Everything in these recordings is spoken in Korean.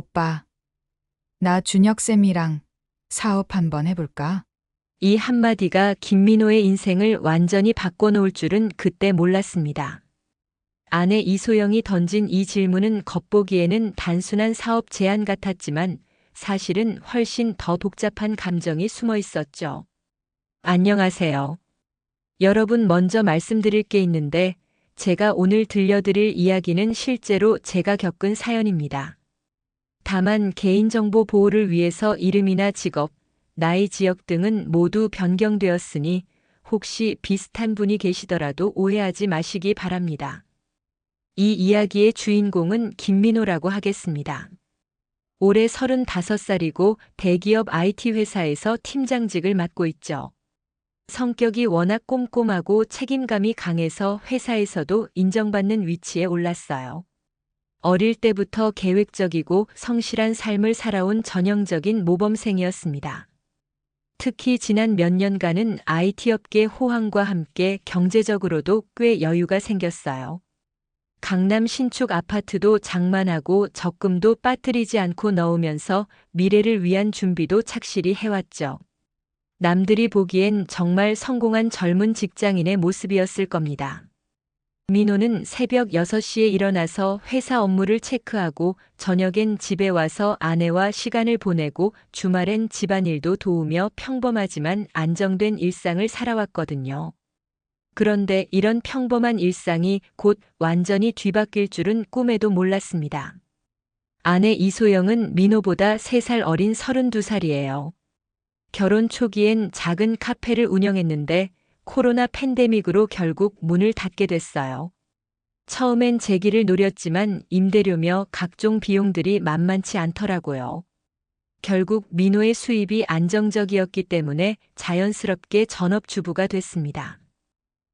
오빠, 나 준혁쌤이랑 사업 한번 해볼까? 이 한마디가 김민호의 인생을 완전히 바꿔놓을 줄은 그때 몰랐습니다. 아내 이소영이 던진 이 질문은 겉보기에는 단순한 사업 제안 같았지만 사실은 훨씬 더 복잡한 감정이 숨어 있었죠. 안녕하세요. 여러분, 먼저 말씀드릴 게 있는데 제가 오늘 들려드릴 이야기는 실제로 제가 겪은 사연입니다. 다만 개인정보 보호를 위해서 이름이나 직업, 나이, 지역 등은 모두 변경되었으니 혹시 비슷한 분이 계시더라도 오해하지 마시기 바랍니다. 이 이야기의 주인공은 김민호라고 하겠습니다. 올해 35살이고 대기업 IT 회사에서 팀장직을 맡고 있죠. 성격이 워낙 꼼꼼하고 책임감이 강해서 회사에서도 인정받는 위치에 올랐어요. 어릴 때부터 계획적이고 성실한 삶을 살아온 전형적인 모범생이었습니다. 특히 지난 몇 년간은 IT 업계 호황과 함께 경제적으로도 꽤 여유가 생겼어요. 강남 신축 아파트도 장만하고 적금도 빠뜨리지 않고 넣으면서 미래를 위한 준비도 착실히 해왔죠. 남들이 보기엔 정말 성공한 젊은 직장인의 모습이었을 겁니다. 민호는 새벽 6시에 일어나서 회사 업무를 체크하고 저녁엔 집에 와서 아내와 시간을 보내고 주말엔 집안일도 도우며 평범하지만 안정된 일상을 살아왔거든요. 그런데 이런 평범한 일상이 곧 완전히 뒤바뀔 줄은 꿈에도 몰랐습니다. 아내 이소영은 민호보다 3살 어린 32살이에요. 결혼 초기엔 작은 카페를 운영했는데 코로나 팬데믹으로 결국 문을 닫게 됐어요. 처음엔 재기를 노렸지만 임대료며 각종 비용들이 만만치 않더라고요. 결국 민호의 수입이 안정적이었기 때문에 자연스럽게 전업주부가 됐습니다.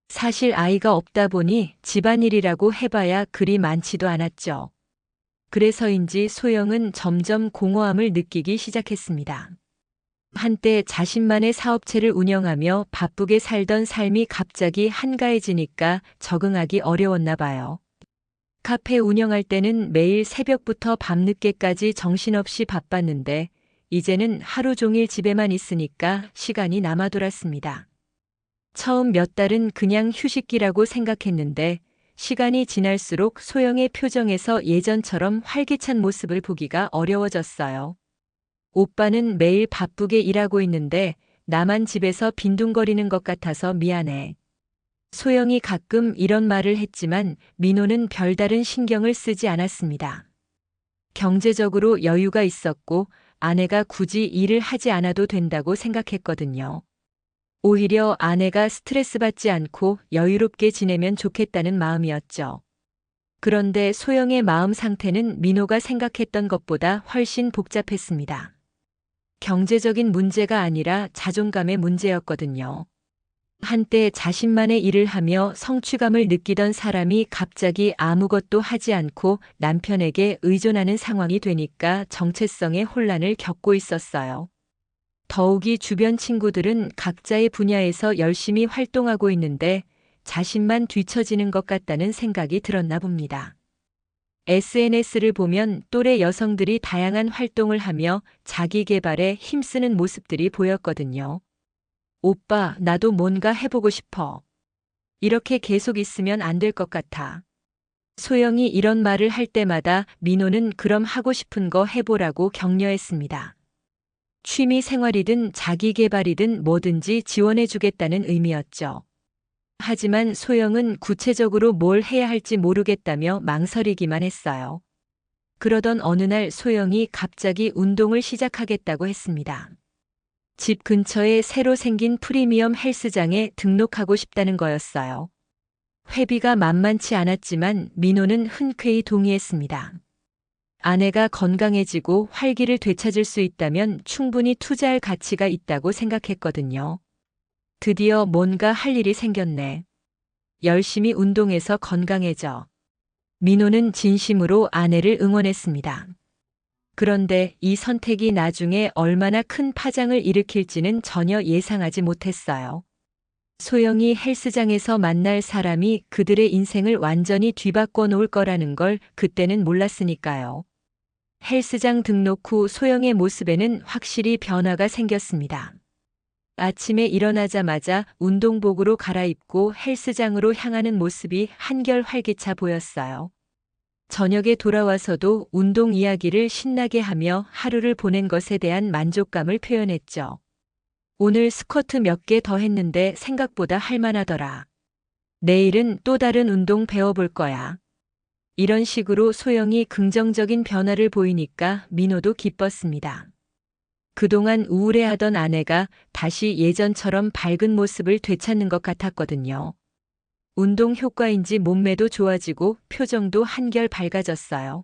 사실 아이가 없다 보니 집안일이라고 해봐야 그리 많지도 않았죠. 그래서인지 소영은 점점 공허함을 느끼기 시작했습니다. 한때 자신만의 사업체를 운영하며 바쁘게 살던 삶이 갑자기 한가해지니까 적응하기 어려웠나 봐요. 카페 운영할 때는 매일 새벽부터 밤늦게까지 정신없이 바빴는데 이제는 하루 종일 집에만 있으니까 시간이 남아돌았습니다. 처음 몇 달은 그냥 휴식기라고 생각했는데 시간이 지날수록 소영의 표정에서 예전처럼 활기찬 모습을 보기가 어려워졌어요. 오빠는 매일 바쁘게 일하고 있는데 나만 집에서 빈둥거리는 것 같아서 미안해. 소영이 가끔 이런 말을 했지만 민호는 별다른 신경을 쓰지 않았습니다. 경제적으로 여유가 있었고 아내가 굳이 일을 하지 않아도 된다고 생각했거든요. 오히려 아내가 스트레스 받지 않고 여유롭게 지내면 좋겠다는 마음이었죠. 그런데 소영의 마음 상태는 민호가 생각했던 것보다 훨씬 복잡했습니다. 경제적인 문제가 아니라 자존감의 문제였거든요. 한때 자신만의 일을 하며 성취감을 느끼던 사람이 갑자기 아무것도 하지 않고 남편에게 의존하는 상황이 되니까 정체성의 혼란을 겪고 있었어요. 더욱이 주변 친구들은 각자의 분야에서 열심히 활동하고 있는데 자신만 뒤처지는 것 같다는 생각이 들었나 봅니다. SNS를 보면 또래 여성들이 다양한 활동을 하며 자기 개발에 힘쓰는 모습들이 보였거든요. 오빠, 나도 뭔가 해보고 싶어. 이렇게 계속 있으면 안 될 것 같아. 소영이 이런 말을 할 때마다 민호는 그럼 하고 싶은 거 해보라고 격려했습니다. 취미 생활이든 자기 개발이든 뭐든지 지원해주겠다는 의미였죠. 하지만 소영은 구체적으로 뭘 해야 할지 모르겠다며 망설이기만 했어요. 그러던 어느 날 소영이 갑자기 운동을 시작하겠다고 했습니다. 집 근처에 새로 생긴 프리미엄 헬스장에 등록하고 싶다는 거였어요. 회비가 만만치 않았지만 민호는 흔쾌히 동의했습니다. 아내가 건강해지고 활기를 되찾을 수 있다면 충분히 투자할 가치가 있다고 생각했거든요. 드디어 뭔가 할 일이 생겼네. 열심히 운동해서 건강해져. 민호는 진심으로 아내를 응원했습니다. 그런데 이 선택이 나중에 얼마나 큰 파장을 일으킬지는 전혀 예상하지 못했어요. 소영이 헬스장에서 만날 사람이 그들의 인생을 완전히 뒤바꿔 놓을 거라는 걸 그때는 몰랐으니까요. 헬스장 등록 후 소영의 모습에는 확실히 변화가 생겼습니다. 아침에 일어나자마자 운동복으로 갈아입고 헬스장으로 향하는 모습이 한결 활기차 보였어요. 저녁에 돌아와서도 운동 이야기를 신나게 하며 하루를 보낸 것에 대한 만족감을 표현했죠. 오늘 스쿼트 몇 개 더 했는데 생각보다 할만하더라. 내일은 또 다른 운동 배워볼 거야. 이런 식으로 소영이 긍정적인 변화를 보이니까 민호도 기뻤습니다. 그동안 우울해하던 아내가 다시 예전처럼 밝은 모습을 되찾는 것 같았거든요. 운동 효과인지 몸매도 좋아지고 표정도 한결 밝아졌어요.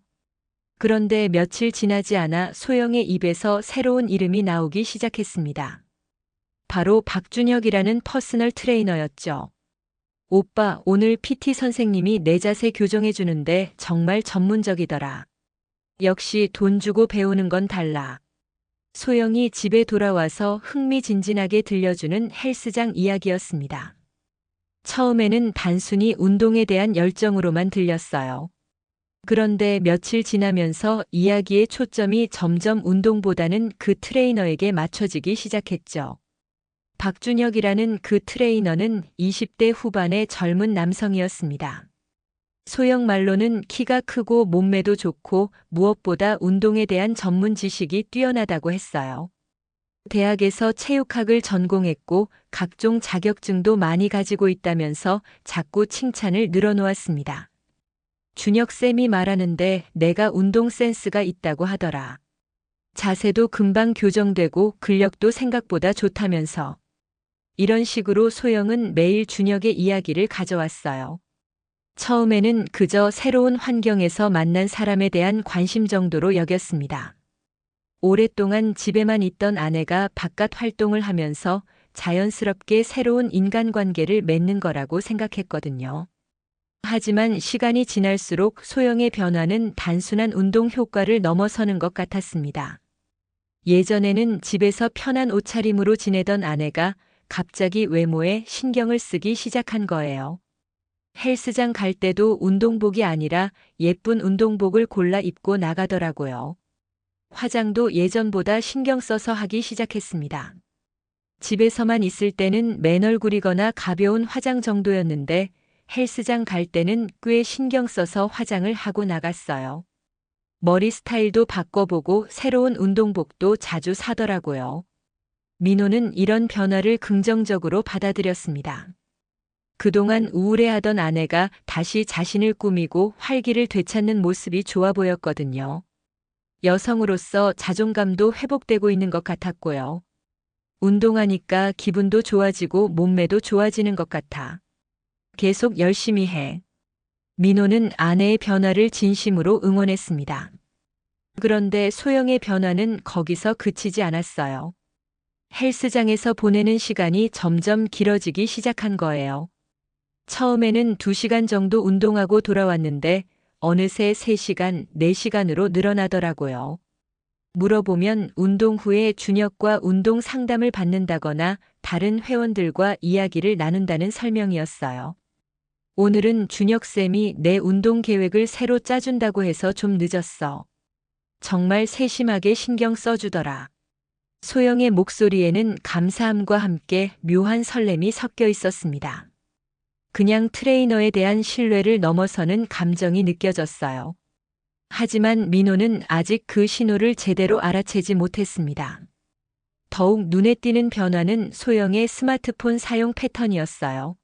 그런데 며칠 지나지 않아 소영의 입에서 새로운 이름이 나오기 시작했습니다. 바로 박준혁이라는 퍼스널 트레이너였죠. 오빠, 오늘 PT 선생님이 내 자세 교정해 주는데 정말 전문적이더라. 역시 돈 주고 배우는 건 달라. 소영이 집에 돌아와서 흥미진진하게 들려주는 헬스장 이야기였습니다. 처음에는 단순히 운동에 대한 열정으로만 들렸어요. 그런데 며칠 지나면서 이야기의 초점이 점점 운동보다는 그 트레이너에게 맞춰지기 시작했죠. 박준혁이라는 그 트레이너는 20대 후반의 젊은 남성이었습니다. 소영 말로는 키가 크고 몸매도 좋고 무엇보다 운동에 대한 전문 지식이 뛰어나다고 했어요. 대학에서 체육학을 전공했고 각종 자격증도 많이 가지고 있다면서 자꾸 칭찬을 늘어놓았습니다. 준혁쌤이 말하는데 내가 운동 센스가 있다고 하더라. 자세도 금방 교정되고 근력도 생각보다 좋다면서. 이런 식으로 소영은 매일 준혁의 이야기를 가져왔어요. 처음에는 그저 새로운 환경에서 만난 사람에 대한 관심 정도로 여겼습니다. 오랫동안 집에만 있던 아내가 바깥 활동을 하면서 자연스럽게 새로운 인간관계를 맺는 거라고 생각했거든요. 하지만 시간이 지날수록 소영의 변화는 단순한 운동 효과를 넘어서는 것 같았습니다. 예전에는 집에서 편한 옷차림으로 지내던 아내가 갑자기 외모에 신경을 쓰기 시작한 거예요. 헬스장 갈 때도 운동복이 아니라 예쁜 운동복을 골라 입고 나가더라고요. 화장도 예전보다 신경 써서 하기 시작했습니다. 집에서만 있을 때는 맨 얼굴이거나 가벼운 화장 정도였는데 헬스장 갈 때는 꽤 신경 써서 화장을 하고 나갔어요. 머리 스타일도 바꿔보고 새로운 운동복도 자주 사더라고요. 민호는 이런 변화를 긍정적으로 받아들였습니다. 그동안 우울해하던 아내가 다시 자신을 꾸미고 활기를 되찾는 모습이 좋아 보였거든요. 여성으로서 자존감도 회복되고 있는 것 같았고요. 운동하니까 기분도 좋아지고 몸매도 좋아지는 것 같아. 계속 열심히 해. 민호는 아내의 변화를 진심으로 응원했습니다. 그런데 소영의 변화는 거기서 그치지 않았어요. 헬스장에서 보내는 시간이 점점 길어지기 시작한 거예요. 처음에는 2시간 정도 운동하고 돌아왔는데 어느새 3시간, 4시간으로 늘어나더라고요. 물어보면 운동 후에 준혁과 운동 상담을 받는다거나 다른 회원들과 이야기를 나눈다는 설명이었어요. 오늘은 준혁쌤이 내 운동 계획을 새로 짜준다고 해서 좀 늦었어. 정말 세심하게 신경 써주더라. 소영의 목소리에는 감사함과 함께 묘한 설렘이 섞여 있었습니다. 그냥 트레이너에 대한 신뢰를 넘어서는 감정이 느껴졌어요. 하지만 민호는 아직 그 신호를 제대로 알아채지 못했습니다. 더욱 눈에 띄는 변화는 소영의 스마트폰 사용 패턴이었어요.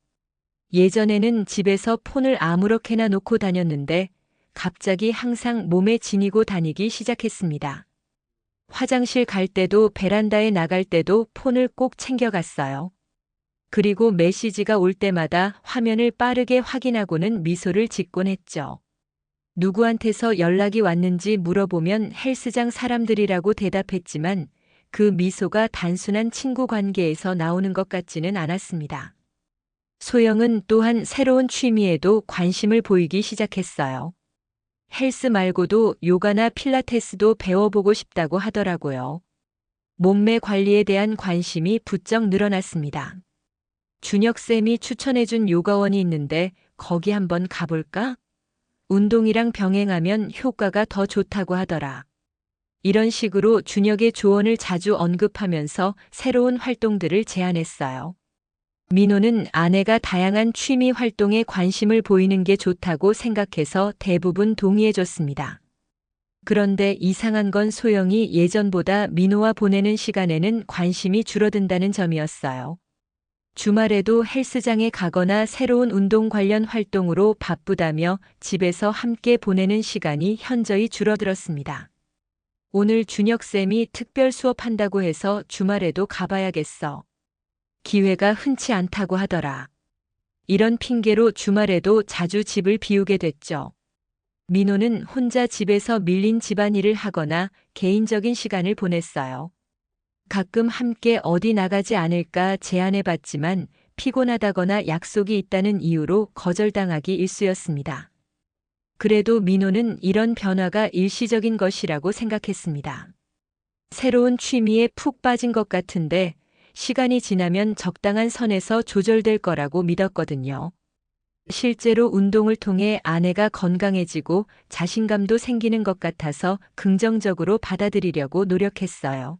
예전에는 집에서 폰을 아무렇게나 놓고 다녔는데 갑자기 항상 몸에 지니고 다니기 시작했습니다. 화장실 갈 때도 베란다에 나갈 때도 폰을 꼭 챙겨갔어요. 그리고 메시지가 올 때마다 화면을 빠르게 확인하고는 미소를 짓곤 했죠. 누구한테서 연락이 왔는지 물어보면 헬스장 사람들이라고 대답했지만 그 미소가 단순한 친구 관계에서 나오는 것 같지는 않았습니다. 소영은 또한 새로운 취미에도 관심을 보이기 시작했어요. 헬스 말고도 요가나 필라테스도 배워보고 싶다고 하더라고요. 몸매 관리에 대한 관심이 부쩍 늘어났습니다. 준혁쌤이 추천해준 요가원이 있는데 거기 한번 가볼까? 운동이랑 병행하면 효과가 더 좋다고 하더라. 이런 식으로 준혁의 조언을 자주 언급하면서 새로운 활동들을 제안했어요. 민호는 아내가 다양한 취미 활동에 관심을 보이는 게 좋다고 생각해서 대부분 동의해줬습니다. 그런데 이상한 건 소영이 예전보다 민호와 보내는 시간에는 관심이 줄어든다는 점이었어요. 주말에도 헬스장에 가거나 새로운 운동 관련 활동으로 바쁘다며 집에서 함께 보내는 시간이 현저히 줄어들었습니다. 오늘 준혁쌤이 특별 수업한다고 해서 주말에도 가봐야겠어. 기회가 흔치 않다고 하더라. 이런 핑계로 주말에도 자주 집을 비우게 됐죠. 민호는 혼자 집에서 밀린 집안일을 하거나 개인적인 시간을 보냈어요. 가끔 함께 어디 나가지 않을까 제안해봤지만 피곤하다거나 약속이 있다는 이유로 거절당하기 일쑤였습니다. 그래도 민호는 이런 변화가 일시적인 것이라고 생각했습니다. 새로운 취미에 푹 빠진 것 같은데 시간이 지나면 적당한 선에서 조절될 거라고 믿었거든요. 실제로 운동을 통해 아내가 건강해지고 자신감도 생기는 것 같아서 긍정적으로 받아들이려고 노력했어요.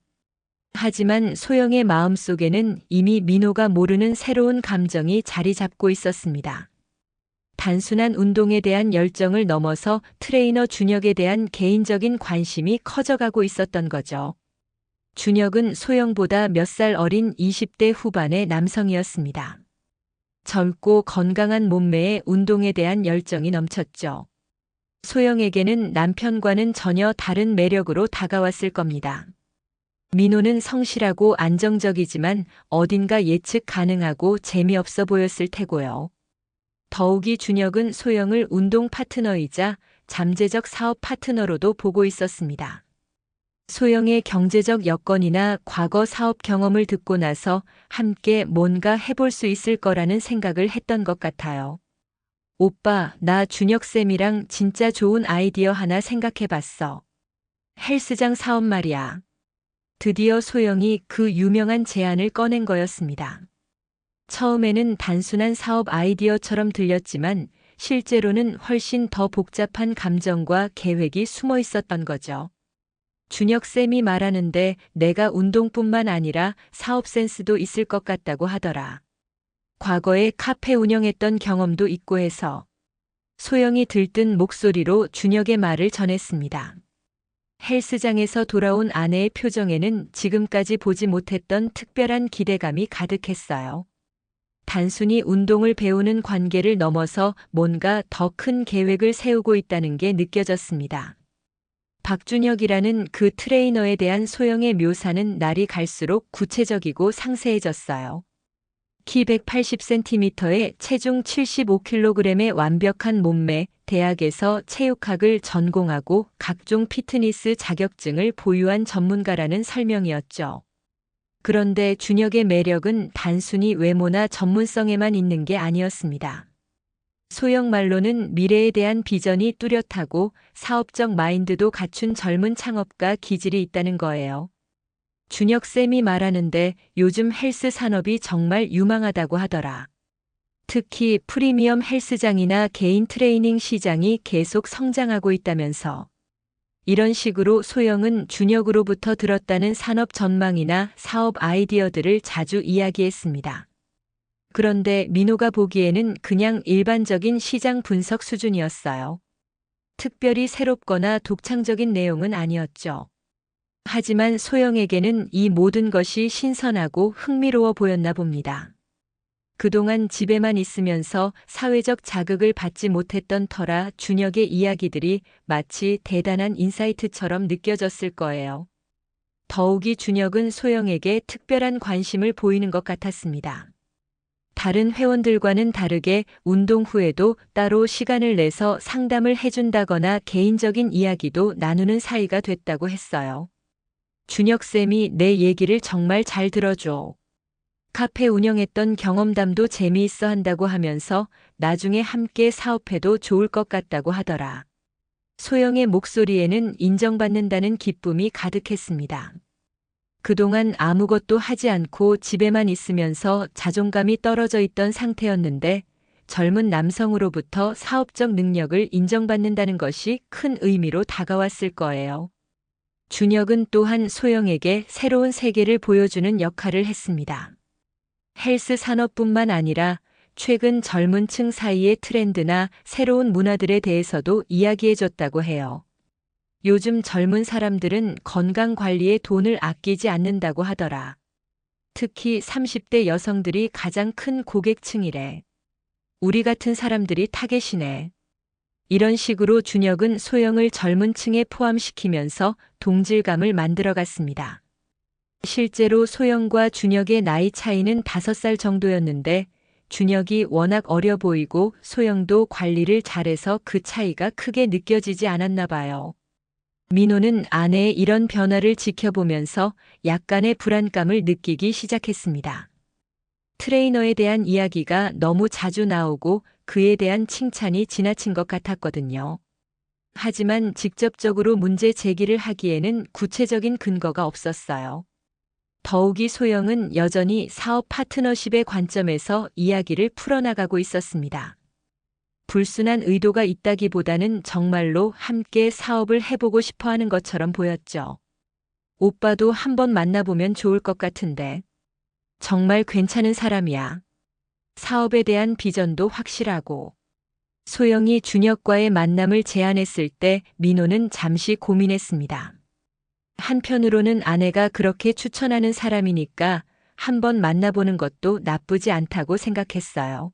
하지만 소영의 마음속에는 이미 민호가 모르는 새로운 감정이 자리 잡고 있었습니다. 단순한 운동에 대한 열정을 넘어서 트레이너 준혁에 대한 개인적인 관심이 커져가고 있었던 거죠. 준혁은 소영보다 몇 살 어린 20대 후반의 남성이었습니다. 젊고 건강한 몸매에 운동에 대한 열정이 넘쳤죠. 소영에게는 남편과는 전혀 다른 매력으로 다가왔을 겁니다. 민호는 성실하고 안정적이지만 어딘가 예측 가능하고 재미없어 보였을 테고요. 더욱이 준혁은 소영을 운동 파트너이자 잠재적 사업 파트너로도 보고 있었습니다. 소영의 경제적 여건이나 과거 사업 경험을 듣고 나서 함께 뭔가 해볼 수 있을 거라는 생각을 했던 것 같아요. 오빠, 나 준혁쌤이랑 진짜 좋은 아이디어 하나 생각해봤어. 헬스장 사업 말이야. 드디어 소영이 그 유명한 제안을 꺼낸 거였습니다. 처음에는 단순한 사업 아이디어처럼 들렸지만 실제로는 훨씬 더 복잡한 감정과 계획이 숨어 있었던 거죠. 준혁쌤이 말하는데 내가 운동뿐만 아니라 사업 센스도 있을 것 같다고 하더라. 과거에 카페 운영했던 경험도 있고 해서 소영이 들뜬 목소리로 준혁의 말을 전했습니다. 헬스장에서 돌아온 아내의 표정에는 지금까지 보지 못했던 특별한 기대감이 가득했어요. 단순히 운동을 배우는 관계를 넘어서 뭔가 더 큰 계획을 세우고 있다는 게 느껴졌습니다. 박준혁이라는 그 트레이너에 대한 소영의 묘사는 날이 갈수록 구체적이고 상세해졌어요. 키 180cm에 체중 75kg의 완벽한 몸매, 대학에서 체육학을 전공하고 각종 피트니스 자격증을 보유한 전문가라는 설명이었죠. 그런데 준혁의 매력은 단순히 외모나 전문성에만 있는 게 아니었습니다. 소영 말로는 미래에 대한 비전이 뚜렷하고 사업적 마인드도 갖춘 젊은 창업가 기질이 있다는 거예요. 준혁쌤이 말하는데 요즘 헬스 산업이 정말 유망하다고 하더라. 특히 프리미엄 헬스장이나 개인 트레이닝 시장이 계속 성장하고 있다면서. 이런 식으로 소영은 준혁으로부터 들었다는 산업 전망이나 사업 아이디어들을 자주 이야기했습니다. 그런데 민호가 보기에는 그냥 일반적인 시장 분석 수준이었어요. 특별히 새롭거나 독창적인 내용은 아니었죠. 하지만 소영에게는 이 모든 것이 신선하고 흥미로워 보였나 봅니다. 그동안 집에만 있으면서 사회적 자극을 받지 못했던 터라 준혁의 이야기들이 마치 대단한 인사이트처럼 느껴졌을 거예요. 더욱이 준혁은 소영에게 특별한 관심을 보이는 것 같았습니다. 다른 회원들과는 다르게 운동 후에도 따로 시간을 내서 상담을 해준다거나 개인적인 이야기도 나누는 사이가 됐다고 했어요. 준혁쌤이 내 얘기를 정말 잘 들어줘. 카페 운영했던 경험담도 재미있어 한다고 하면서 나중에 함께 사업해도 좋을 것 같다고 하더라. 소영의 목소리에는 인정받는다는 기쁨이 가득했습니다. 그동안 아무것도 하지 않고 집에만 있으면서 자존감이 떨어져 있던 상태였는데 젊은 남성으로부터 사업적 능력을 인정받는다는 것이 큰 의미로 다가왔을 거예요. 준혁은 또한 소영에게 새로운 세계를 보여주는 역할을 했습니다. 헬스 산업뿐만 아니라 최근 젊은 층 사이의 트렌드나 새로운 문화들에 대해서도 이야기해줬다고 해요. 요즘 젊은 사람들은 건강 관리에 돈을 아끼지 않는다고 하더라. 특히 30대 여성들이 가장 큰 고객층이래. 우리 같은 사람들이 타겟이네. 이런 식으로 준혁은 소영을 젊은 층에 포함시키면서 동질감을 만들어갔습니다. 실제로 소영과 준혁의 나이 차이는 5살 정도였는데 준혁이 워낙 어려 보이고 소영도 관리를 잘해서 그 차이가 크게 느껴지지 않았나 봐요. 민호는 아내의 이런 변화를 지켜보면서 약간의 불안감을 느끼기 시작했습니다. 트레이너에 대한 이야기가 너무 자주 나오고 그에 대한 칭찬이 지나친 것 같았거든요. 하지만 직접적으로 문제 제기를 하기에는 구체적인 근거가 없었어요. 더욱이 소영은 여전히 사업 파트너십의 관점에서 이야기를 풀어나가고 있었습니다. 불순한 의도가 있다기보다는 정말로 함께 사업을 해보고 싶어 하는 것처럼 보였죠. 오빠도 한번 만나보면 좋을 것 같은데. 정말 괜찮은 사람이야. 사업에 대한 비전도 확실하고. 소영이 준혁과의 만남을 제안했을 때 민호는 잠시 고민했습니다. 한편으로는 아내가 그렇게 추천하는 사람이니까 한번 만나보는 것도 나쁘지 않다고 생각했어요.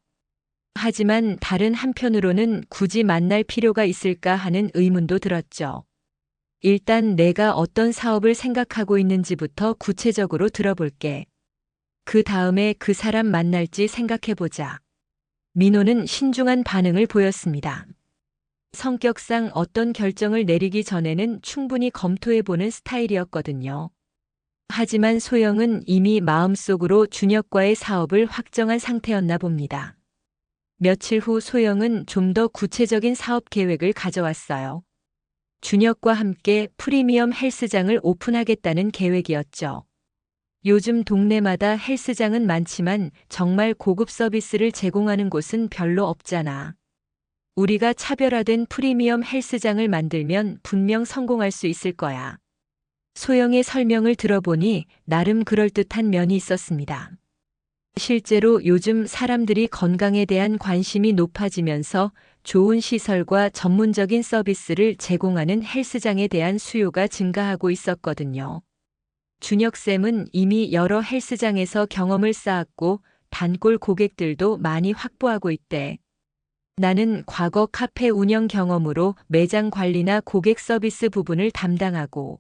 하지만 다른 한편으로는 굳이 만날 필요가 있을까 하는 의문도 들었죠. 일단 내가 어떤 사업을 생각하고 있는지부터 구체적으로 들어볼게. 그 다음에 그 사람 만날지 생각해보자. 민호는 신중한 반응을 보였습니다. 성격상 어떤 결정을 내리기 전에는 충분히 검토해보는 스타일이었거든요. 하지만 소영은 이미 마음속으로 준혁과의 사업을 확정한 상태였나 봅니다. 며칠 후 소영은 좀 더 구체적인 사업 계획을 가져왔어요. 준혁과 함께 프리미엄 헬스장을 오픈하겠다는 계획이었죠. 요즘 동네마다 헬스장은 많지만 정말 고급 서비스를 제공하는 곳은 별로 없잖아. 우리가 차별화된 프리미엄 헬스장을 만들면 분명 성공할 수 있을 거야. 소영의 설명을 들어보니 나름 그럴듯한 면이 있었습니다. 실제로 요즘 사람들이 건강에 대한 관심이 높아지면서 좋은 시설과 전문적인 서비스를 제공하는 헬스장에 대한 수요가 증가하고 있었거든요. 준혁쌤은 이미 여러 헬스장에서 경험을 쌓았고 단골 고객들도 많이 확보하고 있대. 나는 과거 카페 운영 경험으로 매장 관리나 고객 서비스 부분을 담당하고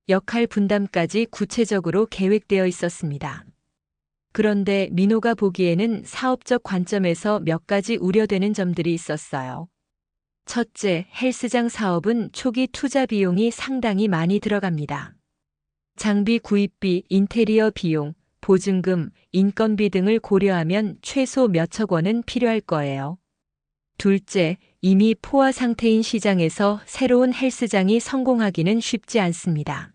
역할 분담까지 구체적으로 계획되어 있었습니다. 그런데 민호가 보기에는 사업적 관점에서 몇 가지 우려되는 점들이 있었어요. 첫째, 헬스장 사업은 초기 투자 비용이 상당히 많이 들어갑니다. 장비 구입비, 인테리어 비용, 보증금, 인건비 등을 고려하면 최소 몇억 원은 필요할 거예요. 둘째, 이미 포화 상태인 시장에서 새로운 헬스장이 성공하기는 쉽지 않습니다.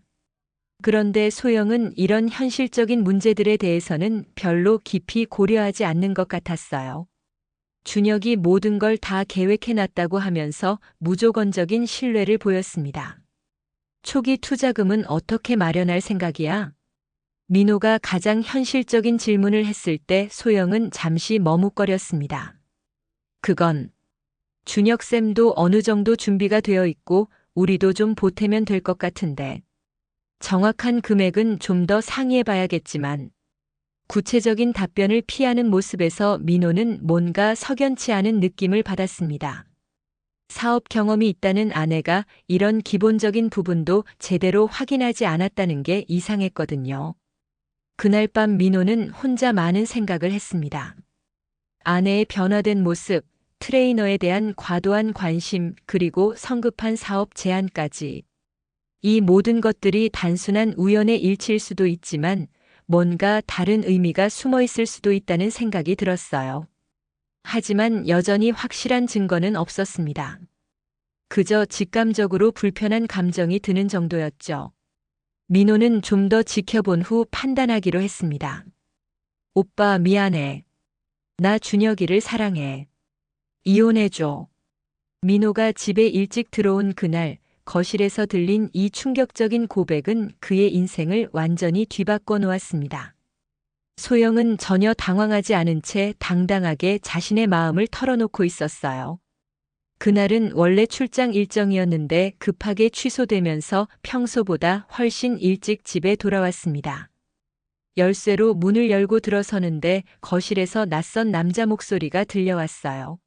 그런데 소영은 이런 현실적인 문제들에 대해서는 별로 깊이 고려하지 않는 것 같았어요. 준혁이 모든 걸 다 계획해놨다고 하면서 무조건적인 신뢰를 보였습니다. 초기 투자금은 어떻게 마련할 생각이야? 민호가 가장 현실적인 질문을 했을 때 소영은 잠시 머뭇거렸습니다. 그건 준혁쌤도 어느 정도 준비가 되어 있고 우리도 좀 보태면 될 것 같은데. 정확한 금액은 좀 더 상의해 봐야겠지만 구체적인 답변을 피하는 모습에서 민호는 뭔가 석연치 않은 느낌을 받았습니다. 사업 경험이 있다는 아내가 이런 기본적인 부분도 제대로 확인하지 않았다는 게 이상했거든요. 그날 밤 민호는 혼자 많은 생각을 했습니다. 아내의 변화된 모습, 트레이너에 대한 과도한 관심, 그리고 성급한 사업 제안까지. 이 모든 것들이 단순한 우연의 일치일 수도 있지만 뭔가 다른 의미가 숨어 있을 수도 있다는 생각이 들었어요. 하지만 여전히 확실한 증거는 없었습니다. 그저 직감적으로 불편한 감정이 드는 정도였죠. 민호는 좀 더 지켜본 후 판단하기로 했습니다. 오빠 미안해. 나 준혁이를 사랑해. 이혼해줘. 민호가 집에 일찍 들어온 그날 거실에서 들린 이 충격적인 고백은 그의 인생을 완전히 뒤바꿔 놓았습니다. 소영은 전혀 당황하지 않은 채 당당하게 자신의 마음을 털어놓고 있었어요. 그날은 원래 출장 일정이었는데 급하게 취소되면서 평소보다 훨씬 일찍 집에 돌아왔습니다. 열쇠로 문을 열고 들어서는데 거실에서 낯선 남자 목소리가 들려왔어요.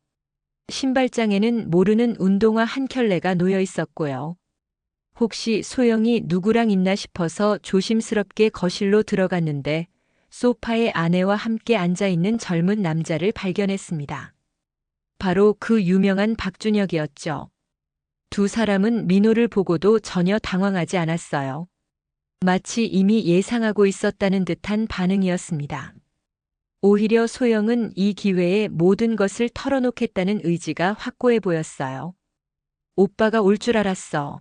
신발장에는 모르는 운동화 한 켤레가 놓여 있었고요. 혹시 소영이 누구랑 있나 싶어서 조심스럽게 거실로 들어갔는데 소파에 아내와 함께 앉아 있는 젊은 남자를 발견했습니다. 바로 그 유명한 박준혁이었죠. 두 사람은 민호를 보고도 전혀 당황하지 않았어요. 마치 이미 예상하고 있었다는 듯한 반응이었습니다. 오히려 소영은 이 기회에 모든 것을 털어놓겠다는 의지가 확고해 보였어요. 오빠가 올 줄 알았어.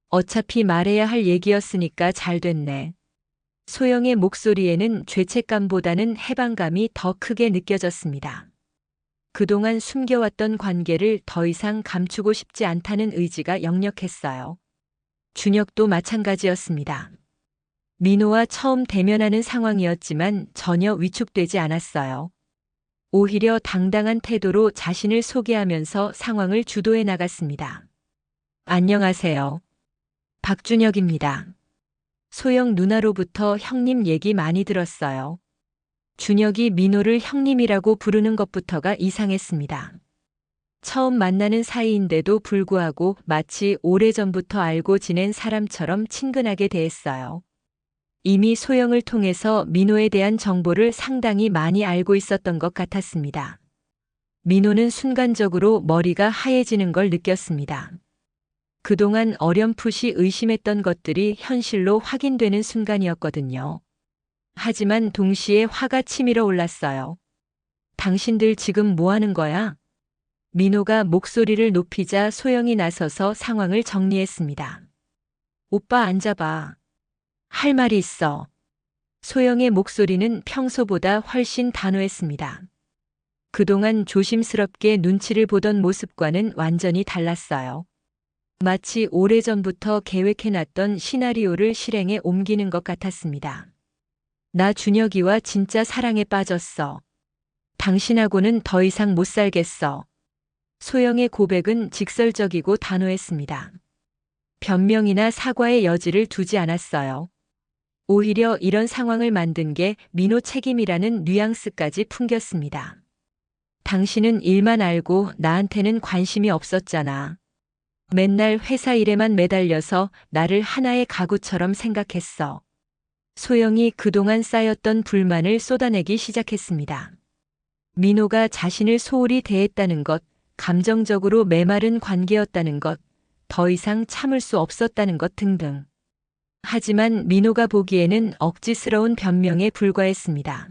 어차피 말해야 할 얘기였으니까 잘 됐네. 소영의 목소리에는 죄책감보다는 해방감이 더 크게 느껴졌습니다. 그동안 숨겨왔던 관계를 더 이상 감추고 싶지 않다는 의지가 역력했어요. 준혁도 마찬가지였습니다. 민호와 처음 대면하는 상황이었지만 전혀 위축되지 않았어요. 오히려 당당한 태도로 자신을 소개하면서 상황을 주도해 나갔습니다. 안녕하세요. 박준혁입니다. 소영 누나로부터 형님 얘기 많이 들었어요. 준혁이 민호를 형님이라고 부르는 것부터가 이상했습니다. 처음 만나는 사이인데도 불구하고 마치 오래전부터 알고 지낸 사람처럼 친근하게 대했어요. 이미 소영을 통해서 민호에 대한 정보를 상당히 많이 알고 있었던 것 같았습니다. 민호는 순간적으로 머리가 하얘지는 걸 느꼈습니다. 그동안 어렴풋이 의심했던 것들이 현실로 확인되는 순간이었거든요. 하지만 동시에 화가 치밀어 올랐어요. 당신들 지금 뭐 하는 거야? 민호가 목소리를 높이자 소영이 나서서 상황을 정리했습니다. 오빠 앉아봐. 할 말이 있어. 소영의 목소리는 평소보다 훨씬 단호했습니다. 그동안 조심스럽게 눈치를 보던 모습과는 완전히 달랐어요. 마치 오래전부터 계획해놨던 시나리오를 실행에 옮기는 것 같았습니다. 나 준혁이와 진짜 사랑에 빠졌어. 당신하고는 더 이상 못 살겠어. 소영의 고백은 직설적이고 단호했습니다. 변명이나 사과의 여지를 두지 않았어요. 오히려 이런 상황을 만든 게 민호 책임이라는 뉘앙스까지 풍겼습니다. 당신은 일만 알고 나한테는 관심이 없었잖아. 맨날 회사 일에만 매달려서 나를 하나의 가구처럼 생각했어. 소영이 그동안 쌓였던 불만을 쏟아내기 시작했습니다. 민호가 자신을 소홀히 대했다는 것, 감정적으로 메마른 관계였다는 것, 더 이상 참을 수 없었다는 것 등등. 하지만 민호가 보기에는 억지스러운 변명에 불과했습니다.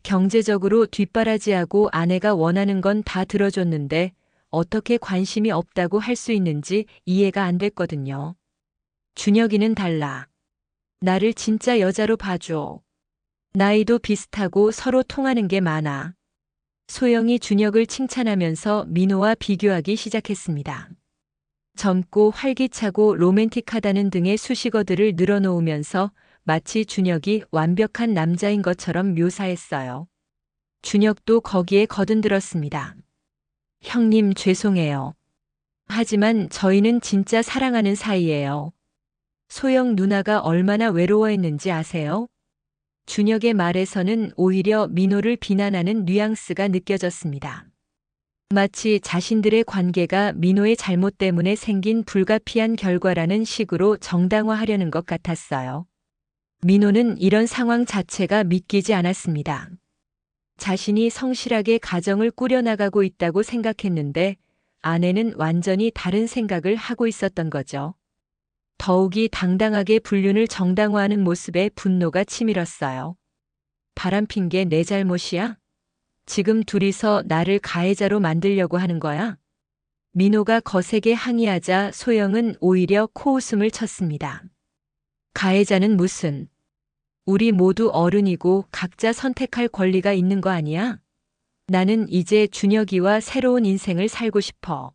경제적으로 뒷바라지하고 아내가 원하는 건 다 들어줬는데 어떻게 관심이 없다고 할 수 있는지 이해가 안 됐거든요. 준혁이는 달라. 나를 진짜 여자로 봐줘. 나이도 비슷하고 서로 통하는 게 많아. 소영이 준혁을 칭찬하면서 민호와 비교하기 시작했습니다. 젊고 활기차고 로맨틱하다는 등의 수식어들을 늘어놓으면서 마치 준혁이 완벽한 남자인 것처럼 묘사했어요. 준혁도 거기에 거듭들었습니다. 형님 죄송해요. 하지만 저희는 진짜 사랑하는 사이예요. 소영 누나가 얼마나 외로워했는지 아세요? 준혁의 말에서는 오히려 민호를 비난하는 뉘앙스가 느껴졌습니다. 마치 자신들의 관계가 민호의 잘못 때문에 생긴 불가피한 결과라는 식으로 정당화하려는 것 같았어요. 민호는 이런 상황 자체가 믿기지 않았습니다. 자신이 성실하게 가정을 꾸려나가고 있다고 생각했는데 아내는 완전히 다른 생각을 하고 있었던 거죠. 더욱이 당당하게 불륜을 정당화하는 모습에 분노가 치밀었어요. 바람핀 게 내 잘못이야? 지금 둘이서 나를 가해자로 만들려고 하는 거야? 민호가 거세게 항의하자 소영은 오히려 코웃음을 쳤습니다. 가해자는 무슨? 우리 모두 어른이고 각자 선택할 권리가 있는 거 아니야? 나는 이제 준혁이와 새로운 인생을 살고 싶어.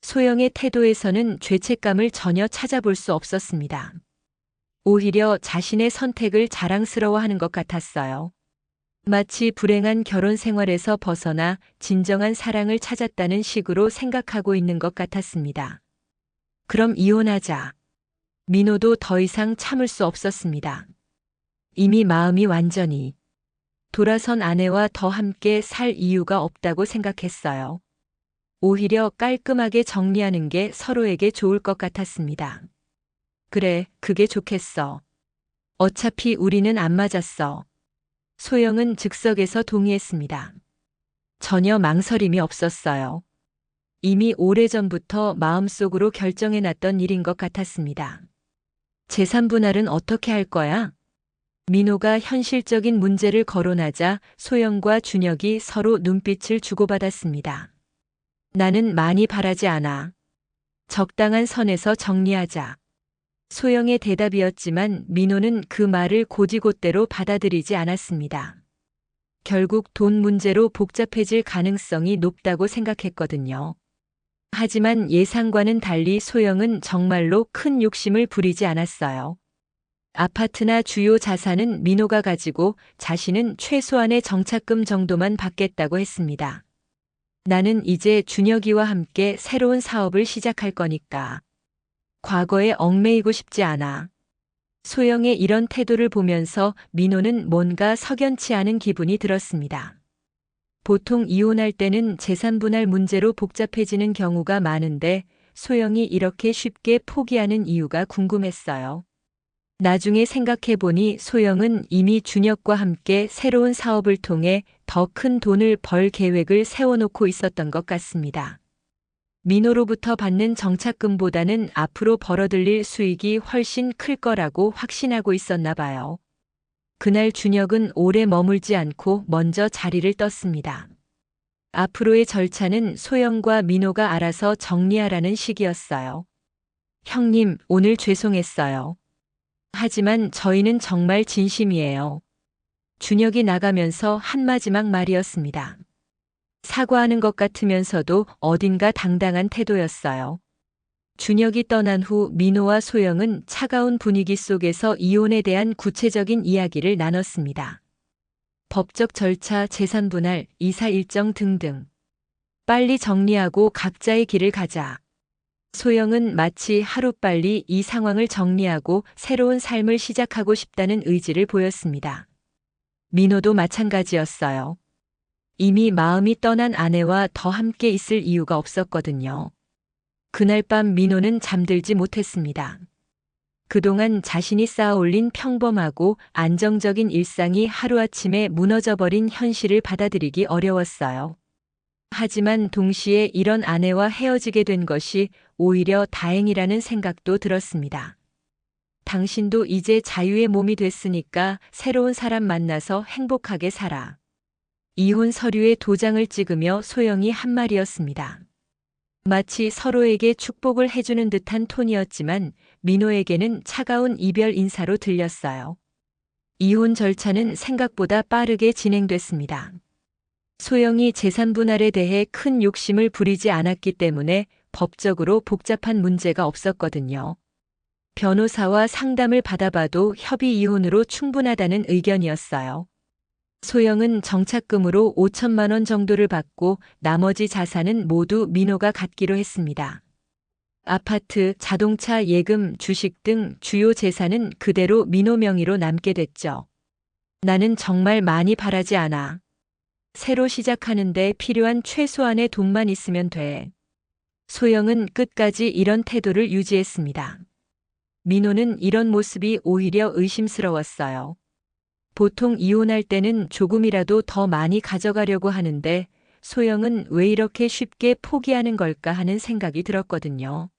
소영의 태도에서는 죄책감을 전혀 찾아볼 수 없었습니다. 오히려 자신의 선택을 자랑스러워하는 것 같았어요. 마치 불행한 결혼 생활에서 벗어나 진정한 사랑을 찾았다는 식으로 생각하고 있는 것 같았습니다. 그럼 이혼하자. 민호도 더 이상 참을 수 없었습니다. 이미 마음이 완전히 돌아선 아내와 더 함께 살 이유가 없다고 생각했어요. 오히려 깔끔하게 정리하는 게 서로에게 좋을 것 같았습니다. 그래, 그게 좋겠어. 어차피 우리는 안 맞았어. 소영은 즉석에서 동의했습니다. 전혀 망설임이 없었어요. 이미 오래전부터 마음속으로 결정해놨던 일인 것 같았습니다. 재산 분할은 어떻게 할 거야? 민호가 현실적인 문제를 거론하자 소영과 준혁이 서로 눈빛을 주고받았습니다. 나는 많이 바라지 않아. 적당한 선에서 정리하자. 소영의 대답이었지만 민호는 그 말을 곧이곧대로 받아들이지 않았습니다. 결국 돈 문제로 복잡해질 가능성이 높다고 생각했거든요. 하지만 예상과는 달리 소영은 정말로 큰 욕심을 부리지 않았어요. 아파트나 주요 자산은 민호가 가지고 자신은 최소한의 정착금 정도만 받겠다고 했습니다. 나는 이제 준혁이와 함께 새로운 사업을 시작할 거니까. 과거에 얽매이고 싶지 않아. 소영의 이런 태도를 보면서 민호는 뭔가 석연치 않은 기분이 들었습니다. 보통 이혼할 때는 재산 분할 문제로 복잡해지는 경우가 많은데 소영이 이렇게 쉽게 포기하는 이유가 궁금했어요. 나중에 생각해보니 소영은 이미 준혁과 함께 새로운 사업을 통해 더 큰 돈을 벌 계획을 세워놓고 있었던 것 같습니다. 민호로부터 받는 정착금보다는 앞으로 벌어들일 수익이 훨씬 클 거라고 확신하고 있었나 봐요. 그날 준혁은 오래 머물지 않고 먼저 자리를 떴습니다. 앞으로의 절차는 소영과 민호가 알아서 정리하라는 식이었어요. 형님, 오늘 죄송했어요. 하지만 저희는 정말 진심이에요. 준혁이 나가면서 한 마지막 말이었습니다. 사과하는 것 같으면서도 어딘가 당당한 태도였어요. 준혁이 떠난 후 민호와 소영은 차가운 분위기 속에서 이혼에 대한 구체적인 이야기를 나눴습니다. 법적 절차, 재산 분할, 이사 일정 등등. 빨리 정리하고 각자의 길을 가자. 소영은 마치 하루빨리 이 상황을 정리하고 새로운 삶을 시작하고 싶다는 의지를 보였습니다. 민호도 마찬가지였어요. 이미 마음이 떠난 아내와 더 함께 있을 이유가 없었거든요. 그날 밤 민호는 잠들지 못했습니다. 그동안 자신이 쌓아올린 평범하고 안정적인 일상이 하루아침에 무너져버린 현실을 받아들이기 어려웠어요. 하지만 동시에 이런 아내와 헤어지게 된 것이 오히려 다행이라는 생각도 들었습니다. 당신도 이제 자유의 몸이 됐으니까 새로운 사람 만나서 행복하게 살아. 이혼 서류에 도장을 찍으며 소영이 한 말이었습니다. 마치 서로에게 축복을 해주는 듯한 톤이었지만 민호에게는 차가운 이별 인사로 들렸어요. 이혼 절차는 생각보다 빠르게 진행됐습니다. 소영이 재산 분할에 대해 큰 욕심을 부리지 않았기 때문에 법적으로 복잡한 문제가 없었거든요. 변호사와 상담을 받아봐도 협의 이혼으로 충분하다는 의견이었어요. 소영은 정착금으로 5천만 원 정도를 받고 나머지 자산은 모두 민호가 갖기로 했습니다. 아파트, 자동차, 예금, 주식 등 주요 재산은 그대로 민호 명의로 남게 됐죠. 나는 정말 많이 바라지 않아. 새로 시작하는데 필요한 최소한의 돈만 있으면 돼. 소영은 끝까지 이런 태도를 유지했습니다. 민호는 이런 모습이 오히려 의심스러웠어요. 보통 이혼할 때는 조금이라도 더 많이 가져가려고 하는데 소영은 왜 이렇게 쉽게 포기하는 걸까 하는 생각이 들었거든요.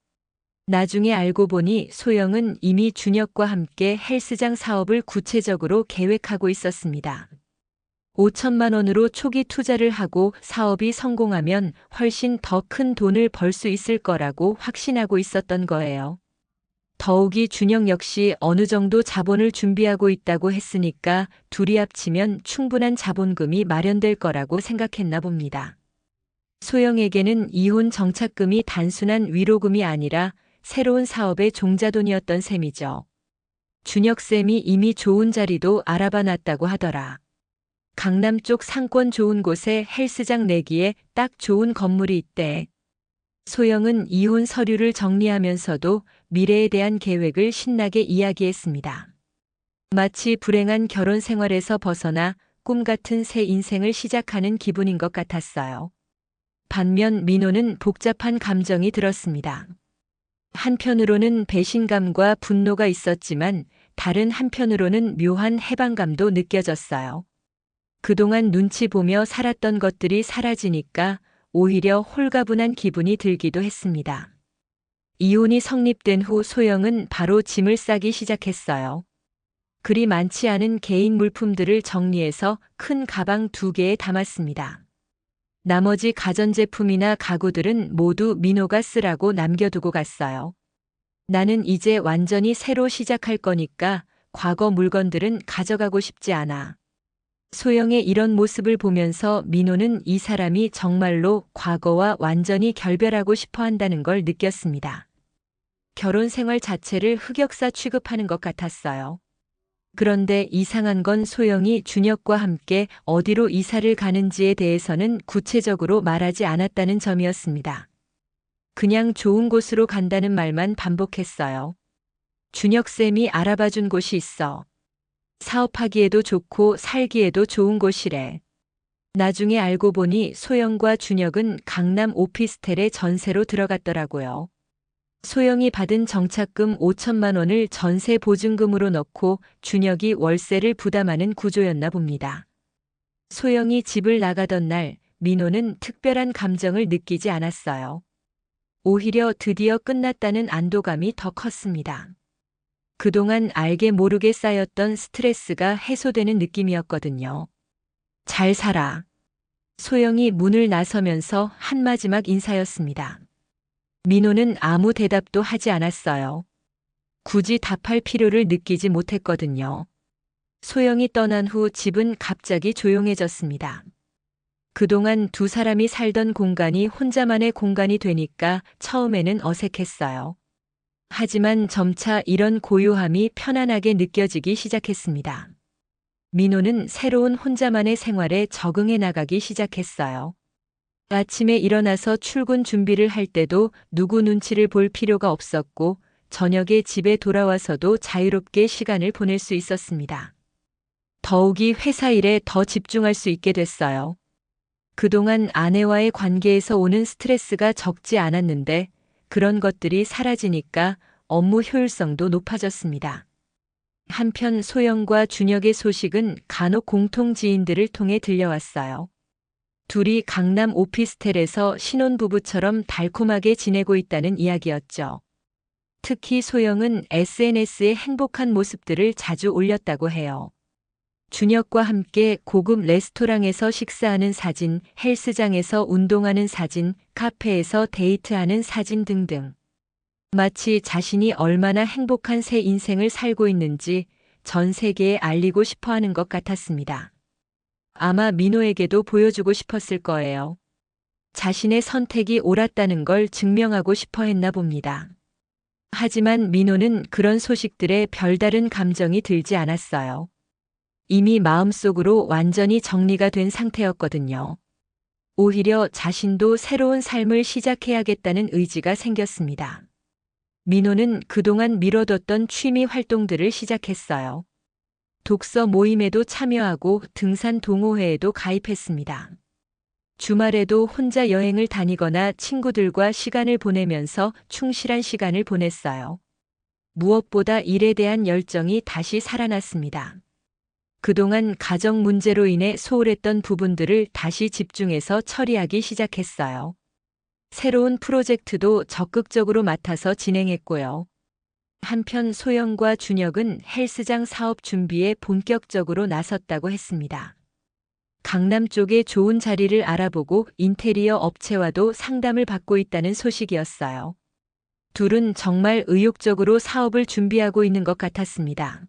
나중에 알고 보니 소영은 이미 준혁과 함께 헬스장 사업을 구체적으로 계획하고 있었습니다. 5천만 원으로 초기 투자를 하고 사업이 성공하면 훨씬 더 큰 돈을 벌 수 있을 거라고 확신하고 있었던 거예요. 더욱이 준혁 역시 어느 정도 자본을 준비하고 있다고 했으니까 둘이 합치면 충분한 자본금이 마련될 거라고 생각했나 봅니다. 소영에게는 이혼 정착금이 단순한 위로금이 아니라 새로운 사업의 종자돈이었던 셈이죠. 준혁쌤이 이미 좋은 자리도 알아봐 놨다고 하더라. 강남 쪽 상권 좋은 곳에 헬스장 내기에 딱 좋은 건물이 있대. 소영은 이혼 서류를 정리하면서도 미래에 대한 계획을 신나게 이야기했습니다. 마치 불행한 결혼 생활에서 벗어나 꿈 같은 새 인생을 시작하는 기분인 것 같았어요. 반면 민호는 복잡한 감정이 들었습니다. 한편으로는 배신감과 분노가 있었지만 다른 한편으로는 묘한 해방감도 느껴졌어요. 그동안 눈치 보며 살았던 것들이 사라지니까 오히려 홀가분한 기분이 들기도 했습니다. 이혼이 성립된 후 소영은 바로 짐을 싸기 시작했어요. 그리 많지 않은 개인 물품들을 정리해서 큰 가방 2개에 담았습니다. 나머지 가전제품이나 가구들은 모두 민호가 쓰라고 남겨두고 갔어요. 나는 이제 완전히 새로 시작할 거니까 과거 물건들은 가져가고 싶지 않아. 소영의 이런 모습을 보면서 민호는 이 사람이 정말로 과거와 완전히 결별하고 싶어 한다는 걸 느꼈습니다. 결혼 생활 자체를 흑역사 취급하는 것 같았어요. 그런데 이상한 건 소영이 준혁과 함께 어디로 이사를 가는지에 대해서는 구체적으로 말하지 않았다는 점이었습니다. 그냥 좋은 곳으로 간다는 말만 반복했어요. 준혁쌤이 알아봐준 곳이 있어. 사업하기에도 좋고 살기에도 좋은 곳이래. 나중에 알고 보니 소영과 준혁은 강남 오피스텔에 전세로 들어갔더라고요. 소영이 받은 정착금 5천만 원을 전세 보증금으로 넣고 준혁이 월세를 부담하는 구조였나 봅니다. 소영이 집을 나가던 날 민호는 특별한 감정을 느끼지 않았어요. 오히려 드디어 끝났다는 안도감이 더 컸습니다. 그동안 알게 모르게 쌓였던 스트레스가 해소되는 느낌이었거든요. 잘 살아. 소영이 문을 나서면서 한마지막 인사였습니다. 민호는 아무 대답도 하지 않았어요. 굳이 답할 필요를 느끼지 못했거든요. 소영이 떠난 후 집은 갑자기 조용해졌습니다. 그동안 두 사람이 살던 공간이 혼자만의 공간이 되니까 처음에는 어색했어요. 하지만 점차 이런 고요함이 편안하게 느껴지기 시작했습니다. 민호는 새로운 혼자만의 생활에 적응해 나가기 시작했어요. 아침에 일어나서 출근 준비를 할 때도 누구 눈치를 볼 필요가 없었고 저녁에 집에 돌아와서도 자유롭게 시간을 보낼 수 있었습니다. 더욱이 회사 일에 더 집중할 수 있게 됐어요. 그동안 아내와의 관계에서 오는 스트레스가 적지 않았는데 그런 것들이 사라지니까 업무 효율성도 높아졌습니다. 한편 소영과 준혁의 소식은 간혹 공통 지인들을 통해 들려왔어요. 둘이 강남 오피스텔에서 신혼부부처럼 달콤하게 지내고 있다는 이야기였죠. 특히 소영은 SNS에 행복한 모습들을 자주 올렸다고 해요. 준혁과 함께 고급 레스토랑에서 식사하는 사진, 헬스장에서 운동하는 사진, 카페에서 데이트하는 사진 등등. 마치 자신이 얼마나 행복한 새 인생을 살고 있는지 전 세계에 알리고 싶어 하는 것 같았습니다. 아마 민호에게도 보여주고 싶었을 거예요. 자신의 선택이 옳았다는 걸 증명하고 싶어 했나 봅니다. 하지만 민호는 그런 소식들에 별다른 감정이 들지 않았어요. 이미 마음속으로 완전히 정리가 된 상태였거든요. 오히려 자신도 새로운 삶을 시작해야겠다는 의지가 생겼습니다. 민호는 그동안 미뤄뒀던 취미 활동들을 시작했어요. 독서 모임에도 참여하고 등산 동호회에도 가입했습니다. 주말에도 혼자 여행을 다니거나 친구들과 시간을 보내면서 충실한 시간을 보냈어요. 무엇보다 일에 대한 열정이 다시 살아났습니다. 그동안 가정 문제로 인해 소홀했던 부분들을 다시 집중해서 처리하기 시작했어요. 새로운 프로젝트도 적극적으로 맡아서 진행했고요. 한편 소영과 준혁은 헬스장 사업 준비에 본격적으로 나섰다고 했습니다. 강남 쪽에 좋은 자리를 알아보고 인테리어 업체와도 상담을 받고 있다는 소식이었어요. 둘은 정말 의욕적으로 사업을 준비하고 있는 것 같았습니다.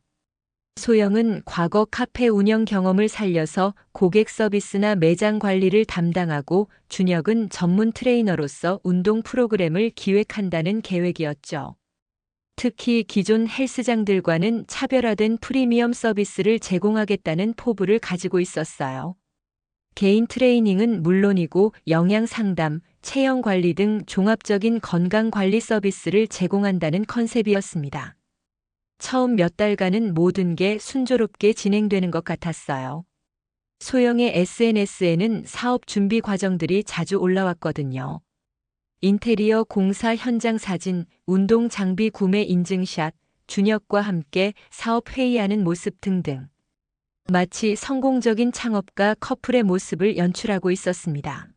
소영은 과거 카페 운영 경험을 살려서 고객 서비스나 매장 관리를 담당하고 준혁은 전문 트레이너로서 운동 프로그램을 기획한다는 계획이었죠. 특히 기존 헬스장들과는 차별화된 프리미엄 서비스를 제공하겠다는 포부를 가지고 있었어요. 개인 트레이닝은 물론이고 영양 상담, 체형 관리 등 종합적인 건강 관리 서비스를 제공한다는 컨셉이었습니다. 처음 몇 달간은 모든 게 순조롭게 진행되는 것 같았어요. 소영의 SNS에는 사업 준비 과정들이 자주 올라왔거든요. 인테리어 공사 현장 사진, 운동 장비 구매 인증샷, 준혁과 함께 사업 회의하는 모습 등등. 마치 성공적인 창업가 커플의 모습을 연출하고 있었습니다.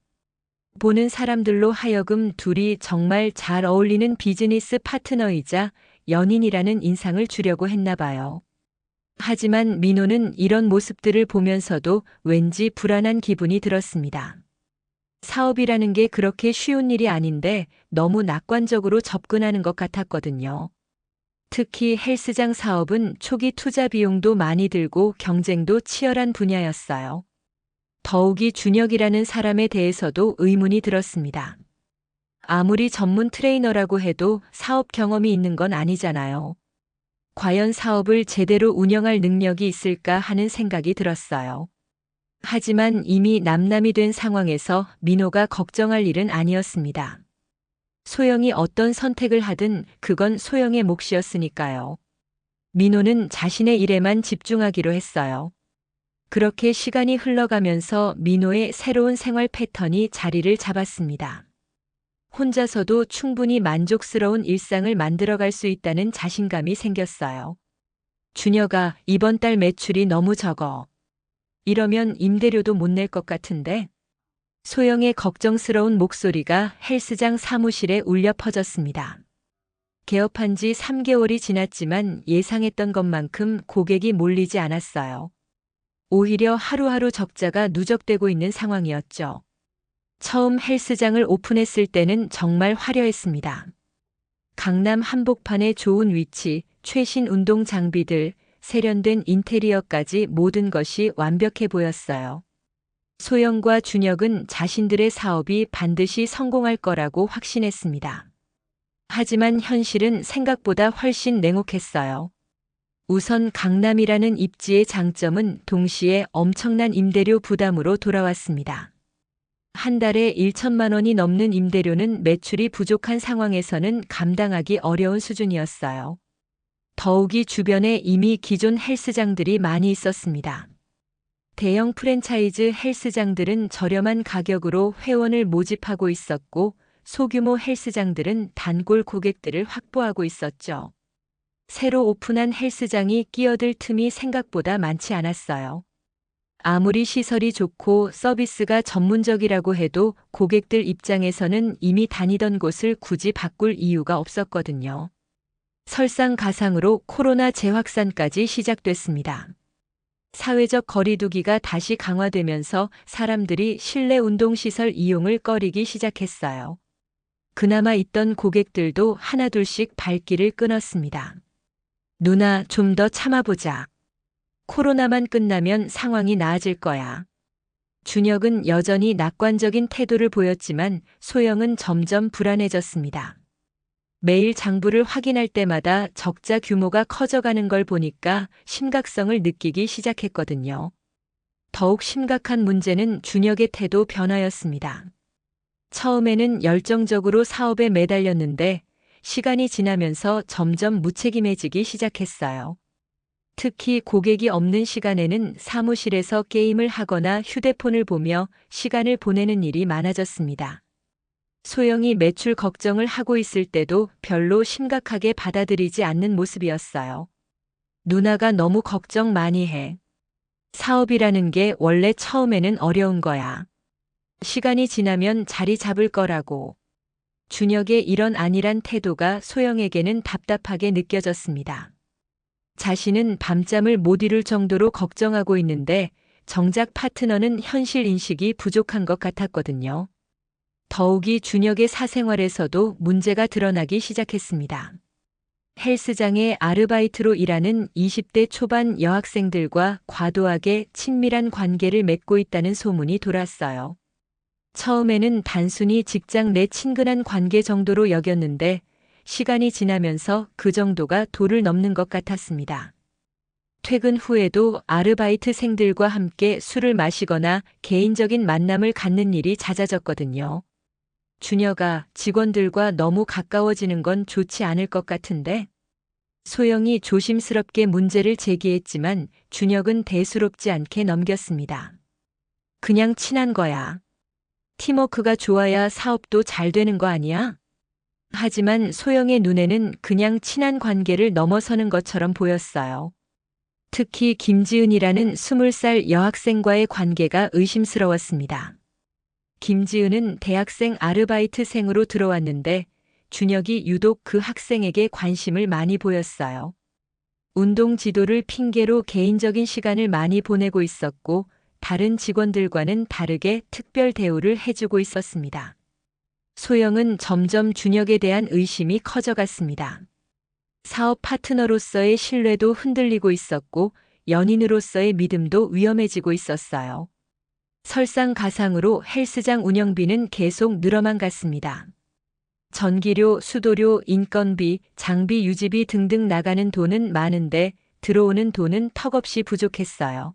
보는 사람들로 하여금 둘이 정말 잘 어울리는 비즈니스 파트너이자 연인이라는 인상을 주려고 했나 봐요. 하지만 민호는 이런 모습들을 보면서도 왠지 불안한 기분이 들었습니다. 사업이라는 게 그렇게 쉬운 일이 아닌데 너무 낙관적으로 접근하는 것 같았거든요. 특히 헬스장 사업은 초기 투자 비용도 많이 들고 경쟁도 치열한 분야였어요. 더욱이 준혁이라는 사람에 대해서도 의문이 들었습니다. 아무리 전문 트레이너라고 해도 사업 경험이 있는 건 아니잖아요. 과연 사업을 제대로 운영할 능력이 있을까 하는 생각이 들었어요. 하지만 이미 남남이 된 상황에서 민호가 걱정할 일은 아니었습니다. 소영이 어떤 선택을 하든 그건 소영의 몫이었으니까요. 민호는 자신의 일에만 집중하기로 했어요. 그렇게 시간이 흘러가면서 민호의 새로운 생활 패턴이 자리를 잡았습니다. 혼자서도 충분히 만족스러운 일상을 만들어갈 수 있다는 자신감이 생겼어요. 준혁아, 이번 달 매출이 너무 적어. 이러면 임대료도 못 낼 것 같은데? 소영의 걱정스러운 목소리가 헬스장 사무실에 울려 퍼졌습니다. 개업한 지 3개월이 지났지만 예상했던 것만큼 고객이 몰리지 않았어요. 오히려 하루하루 적자가 누적되고 있는 상황이었죠. 처음 헬스장을 오픈했을 때는 정말 화려했습니다. 강남 한복판의 좋은 위치, 최신 운동 장비들, 세련된 인테리어까지 모든 것이 완벽해 보였어요. 소영과 준혁은 자신들의 사업이 반드시 성공할 거라고 확신했습니다. 하지만 현실은 생각보다 훨씬 냉혹했어요. 우선 강남이라는 입지의 장점은 동시에 엄청난 임대료 부담으로 돌아왔습니다. 한 달에 1천만 원이 넘는 임대료는 매출이 부족한 상황에서는 감당하기 어려운 수준이었어요. 더욱이 주변에 이미 기존 헬스장들이 많이 있었습니다. 대형 프랜차이즈 헬스장들은 저렴한 가격으로 회원을 모집하고 있었고 소규모 헬스장들은 단골 고객들을 확보하고 있었죠. 새로 오픈한 헬스장이 끼어들 틈이 생각보다 많지 않았어요. 아무리 시설이 좋고 서비스가 전문적이라고 해도 고객들 입장에서는 이미 다니던 곳을 굳이 바꿀 이유가 없었거든요. 설상가상으로 코로나 재확산까지 시작됐습니다. 사회적 거리두기가 다시 강화되면서 사람들이 실내 운동시설 이용을 꺼리기 시작했어요. 그나마 있던 고객들도 하나둘씩 발길을 끊었습니다. 누나, 좀 더 참아보자. 코로나만 끝나면 상황이 나아질 거야. 준혁은 여전히 낙관적인 태도를 보였지만 소영은 점점 불안해졌습니다. 매일 장부를 확인할 때마다 적자 규모가 커져가는 걸 보니까 심각성을 느끼기 시작했거든요. 더욱 심각한 문제는 준혁의 태도 변화였습니다. 처음에는 열정적으로 사업에 매달렸는데 시간이 지나면서 점점 무책임해지기 시작했어요. 특히 고객이 없는 시간에는 사무실에서 게임을 하거나 휴대폰을 보며 시간을 보내는 일이 많아졌습니다. 소영이 매출 걱정을 하고 있을 때도 별로 심각하게 받아들이지 않는 모습이었어요. 누나가 너무 걱정 많이 해. 사업이라는 게 원래 처음에는 어려운 거야. 시간이 지나면 자리 잡을 거라고. 준혁의 이런 안일한 태도가 소영에게는 답답하게 느껴졌습니다. 자신은 밤잠을 못 이룰 정도로 걱정하고 있는데 정작 파트너는 현실 인식이 부족한 것 같았거든요. 더욱이 준혁의 사생활에서도 문제가 드러나기 시작했습니다. 헬스장에 아르바이트로 일하는 20대 초반 여학생들과 과도하게 친밀한 관계를 맺고 있다는 소문이 돌았어요. 처음에는 단순히 직장 내 친근한 관계 정도로 여겼는데 시간이 지나면서 그 정도가 도를 넘는 것 같았습니다. 퇴근 후에도 아르바이트생들과 함께 술을 마시거나 개인적인 만남을 갖는 일이 잦아졌거든요. 준혁아, 직원들과 너무 가까워지는 건 좋지 않을 것 같은데? 소영이 조심스럽게 문제를 제기했지만 준혁은 대수롭지 않게 넘겼습니다. 그냥 친한 거야. 팀워크가 좋아야 사업도 잘 되는 거 아니야? 하지만 소영의 눈에는 그냥 친한 관계를 넘어서는 것처럼 보였어요. 특히 김지은이라는 20살 여학생과의 관계가 의심스러웠습니다. 김지은은 대학생 아르바이트생으로 들어왔는데 준혁이 유독 그 학생에게 관심을 많이 보였어요. 운동 지도를 핑계로 개인적인 시간을 많이 보내고 있었고 다른 직원들과는 다르게 특별 대우를 해주고 있었습니다. 소영은 점점 준혁에 대한 의심이 커져갔습니다. 사업 파트너로서의 신뢰도 흔들리고 있었고 연인으로서의 믿음도 위험해지고 있었어요. 설상가상으로 헬스장 운영비는 계속 늘어만 갔습니다. 전기료, 수도료, 인건비, 장비 유지비 등등 나가는 돈은 많은데 들어오는 돈은 턱없이 부족했어요.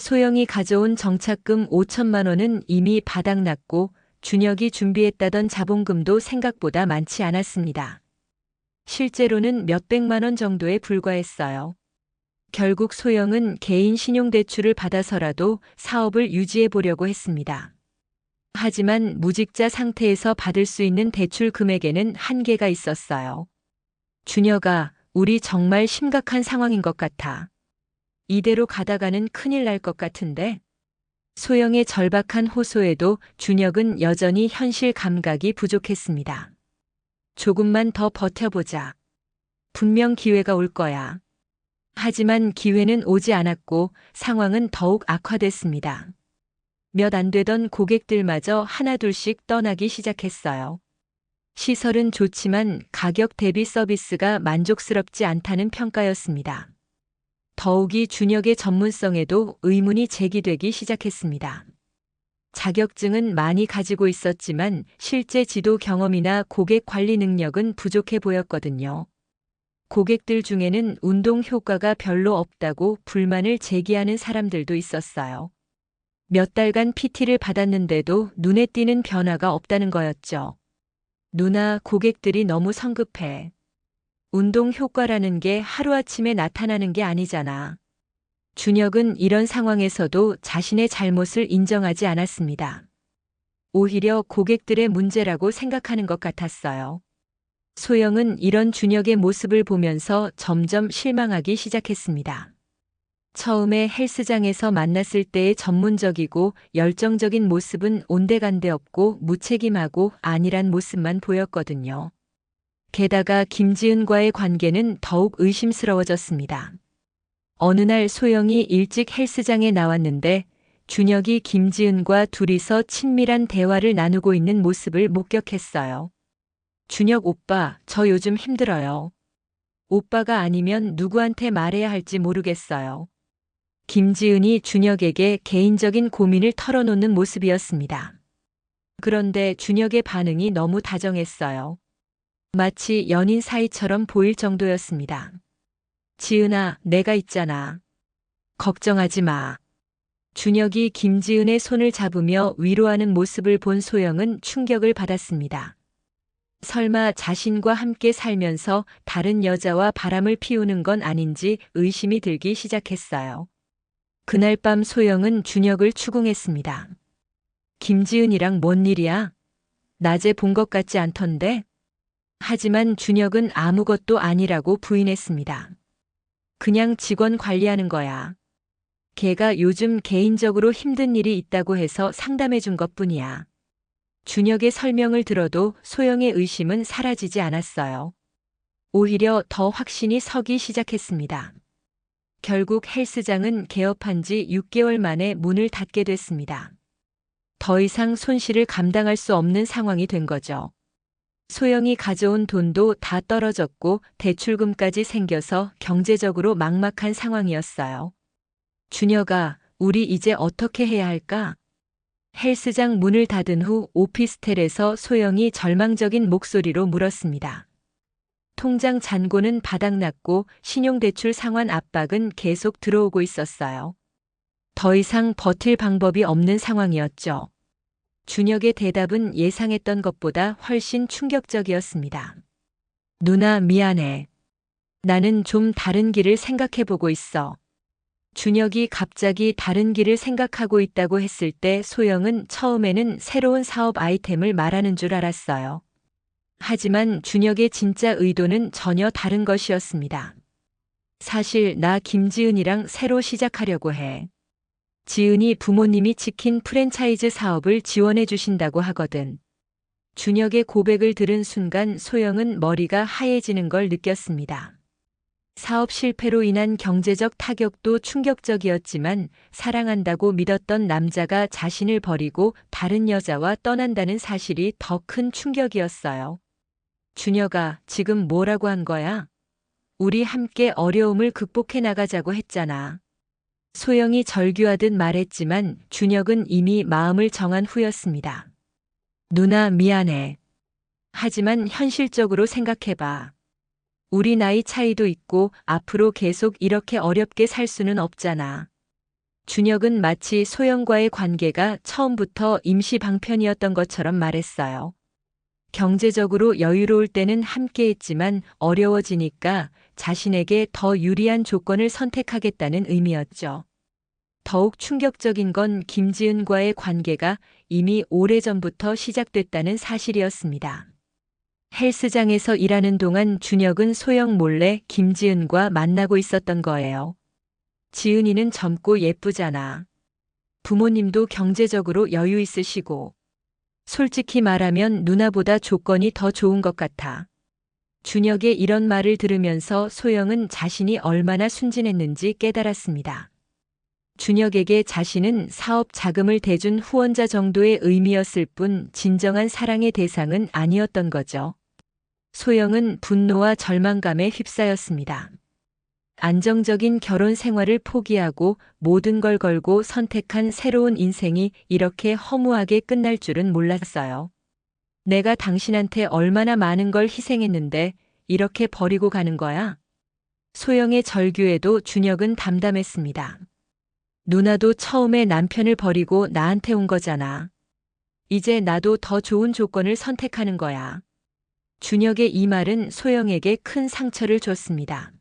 소영이 가져온 정착금 5천만 원은 이미 바닥났고 준혁이 준비했다던 자본금도 생각보다 많지 않았습니다. 실제로는 몇백만 원 정도에 불과했어요. 결국 소영은 개인 신용대출을 받아서라도 사업을 유지해 보려고 했습니다. 하지만 무직자 상태에서 받을 수 있는 대출 금액에는 한계가 있었어요. 준혁아, 우리 정말 심각한 상황인 것 같아. 이대로 가다가는 큰일 날 것 같은데? 소영의 절박한 호소에도 준혁은 여전히 현실 감각이 부족했습니다. 조금만 더 버텨보자. 분명 기회가 올 거야. 하지만 기회는 오지 않았고 상황은 더욱 악화됐습니다. 몇 안 되던 고객들마저 하나둘씩 떠나기 시작했어요. 시설은 좋지만 가격 대비 서비스가 만족스럽지 않다는 평가였습니다. 더욱이 준혁의 전문성에도 의문이 제기되기 시작했습니다. 자격증은 많이 가지고 있었지만 실제 지도 경험이나 고객 관리 능력은 부족해 보였거든요. 고객들 중에는 운동 효과가 별로 없다고 불만을 제기하는 사람들도 있었어요. 몇 달간 PT를 받았는데도 눈에 띄는 변화가 없다는 거였죠. 누나, 고객들이 너무 성급해. 운동 효과라는 게 하루아침에 나타나는 게 아니잖아. 준혁은 이런 상황에서도 자신의 잘못을 인정하지 않았습니다. 오히려 고객들의 문제라고 생각하는 것 같았어요. 소영은 이런 준혁의 모습을 보면서 점점 실망하기 시작했습니다. 처음에 헬스장에서 만났을 때의 전문적이고 열정적인 모습은 온데간데 없고 무책임하고 안일한 모습만 보였거든요. 게다가 김지은과의 관계는 더욱 의심스러워졌습니다. 어느 날 소영이 일찍 헬스장에 나왔는데 준혁이 김지은과 둘이서 친밀한 대화를 나누고 있는 모습을 목격했어요. 준혁 오빠, 저 요즘 힘들어요. 오빠가 아니면 누구한테 말해야 할지 모르겠어요. 김지은이 준혁에게 개인적인 고민을 털어놓는 모습이었습니다. 그런데 준혁의 반응이 너무 다정했어요. 마치 연인 사이처럼 보일 정도였습니다. 지은아, 내가 있잖아. 걱정하지 마. 준혁이 김지은의 손을 잡으며 위로하는 모습을 본 소영은 충격을 받았습니다. 설마 자신과 함께 살면서 다른 여자와 바람을 피우는 건 아닌지 의심이 들기 시작했어요. 그날 밤 소영은 준혁을 추궁했습니다. 김지은이랑 뭔 일이야? 낮에 본 것 같지 않던데? 하지만 준혁은 아무것도 아니라고 부인했습니다. 그냥 직원 관리하는 거야. 걔가 요즘 개인적으로 힘든 일이 있다고 해서 상담해 준 것뿐이야. 준혁의 설명을 들어도 소영의 의심은 사라지지 않았어요. 오히려 더 확신이 서기 시작했습니다. 결국 헬스장은 개업한 지 6개월 만에 문을 닫게 됐습니다. 더 이상 손실을 감당할 수 없는 상황이 된 거죠. 소영이 가져온 돈도 다 떨어졌고 대출금까지 생겨서 경제적으로 막막한 상황이었어요. 준혁아, 우리 이제 어떻게 해야 할까? 헬스장 문을 닫은 후 오피스텔에서 소영이 절망적인 목소리로 물었습니다. 통장 잔고는 바닥났고 신용대출 상환 압박은 계속 들어오고 있었어요. 더 이상 버틸 방법이 없는 상황이었죠. 준혁의 대답은 예상했던 것보다 훨씬 충격적이었습니다. 누나, 미안해. 나는 좀 다른 길을 생각해보고 있어. 준혁이 갑자기 다른 길을 생각하고 있다고 했을 때 소영은 처음에는 새로운 사업 아이템을 말하는 줄 알았어요. 하지만 준혁의 진짜 의도는 전혀 다른 것이었습니다. 사실 나 김지은이랑 새로 시작하려고 해. 지은이 부모님이 치킨 프랜차이즈 사업을 지원해 주신다고 하거든. 준혁의 고백을 들은 순간 소영은 머리가 하얘지는 걸 느꼈습니다. 사업 실패로 인한 경제적 타격도 충격적이었지만 사랑한다고 믿었던 남자가 자신을 버리고 다른 여자와 떠난다는 사실이 더 큰 충격이었어요. 준혁아, 지금 뭐라고 한 거야? 우리 함께 어려움을 극복해 나가자고 했잖아. 소영이 절규하듯 말했지만 준혁은 이미 마음을 정한 후였습니다. 누나, 미안해. 하지만 현실적으로 생각해봐. 우리 나이 차이도 있고 앞으로 계속 이렇게 어렵게 살 수는 없잖아. 준혁은 마치 소영과의 관계가 처음부터 임시 방편이었던 것처럼 말했어요. 경제적으로 여유로울 때는 함께했지만 어려워지니까 자신에게 더 유리한 조건을 선택하겠다는 의미였죠. 더욱 충격적인 건 김지은과의 관계가 이미 오래전부터 시작됐다는 사실이었습니다. 헬스장에서 일하는 동안 준혁은 소영 몰래 김지은과 만나고 있었던 거예요. 지은이는 젊고 예쁘잖아. 부모님도 경제적으로 여유 있으시고. 솔직히 말하면 누나보다 조건이 더 좋은 것 같아. 준혁의 이런 말을 들으면서 소영은 자신이 얼마나 순진했는지 깨달았습니다. 준혁에게 자신은 사업 자금을 대준 후원자 정도의 의미였을 뿐 진정한 사랑의 대상은 아니었던 거죠. 소영은 분노와 절망감에 휩싸였습니다. 안정적인 결혼 생활을 포기하고 모든 걸 걸고 선택한 새로운 인생이 이렇게 허무하게 끝날 줄은 몰랐어요. 내가 당신한테 얼마나 많은 걸 희생했는데 이렇게 버리고 가는 거야? 소영의 절규에도 준혁은 담담했습니다. 누나도 처음에 남편을 버리고 나한테 온 거잖아. 이제 나도 더 좋은 조건을 선택하는 거야. 준혁의 이 말은 소영에게 큰 상처를 줬습니다.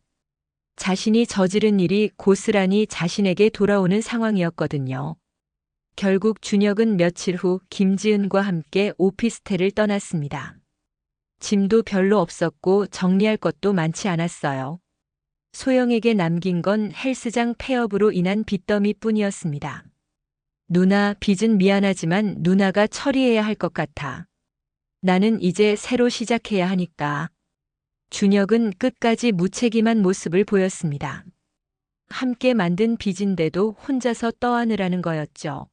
자신이 저지른 일이 고스란히 자신에게 돌아오는 상황이었거든요. 결국 준혁은 며칠 후 김지은과 함께 오피스텔을 떠났습니다. 짐도 별로 없었고 정리할 것도 많지 않았어요. 소영에게 남긴 건 헬스장 폐업으로 인한 빚더미뿐이었습니다. 누나, 빚은 미안하지만 누나가 처리해야 할 것 같아. 나는 이제 새로 시작해야 하니까. 준혁은 끝까지 무책임한 모습을 보였습니다. 함께 만든 빚인데도 혼자서 떠안으라는 거였죠.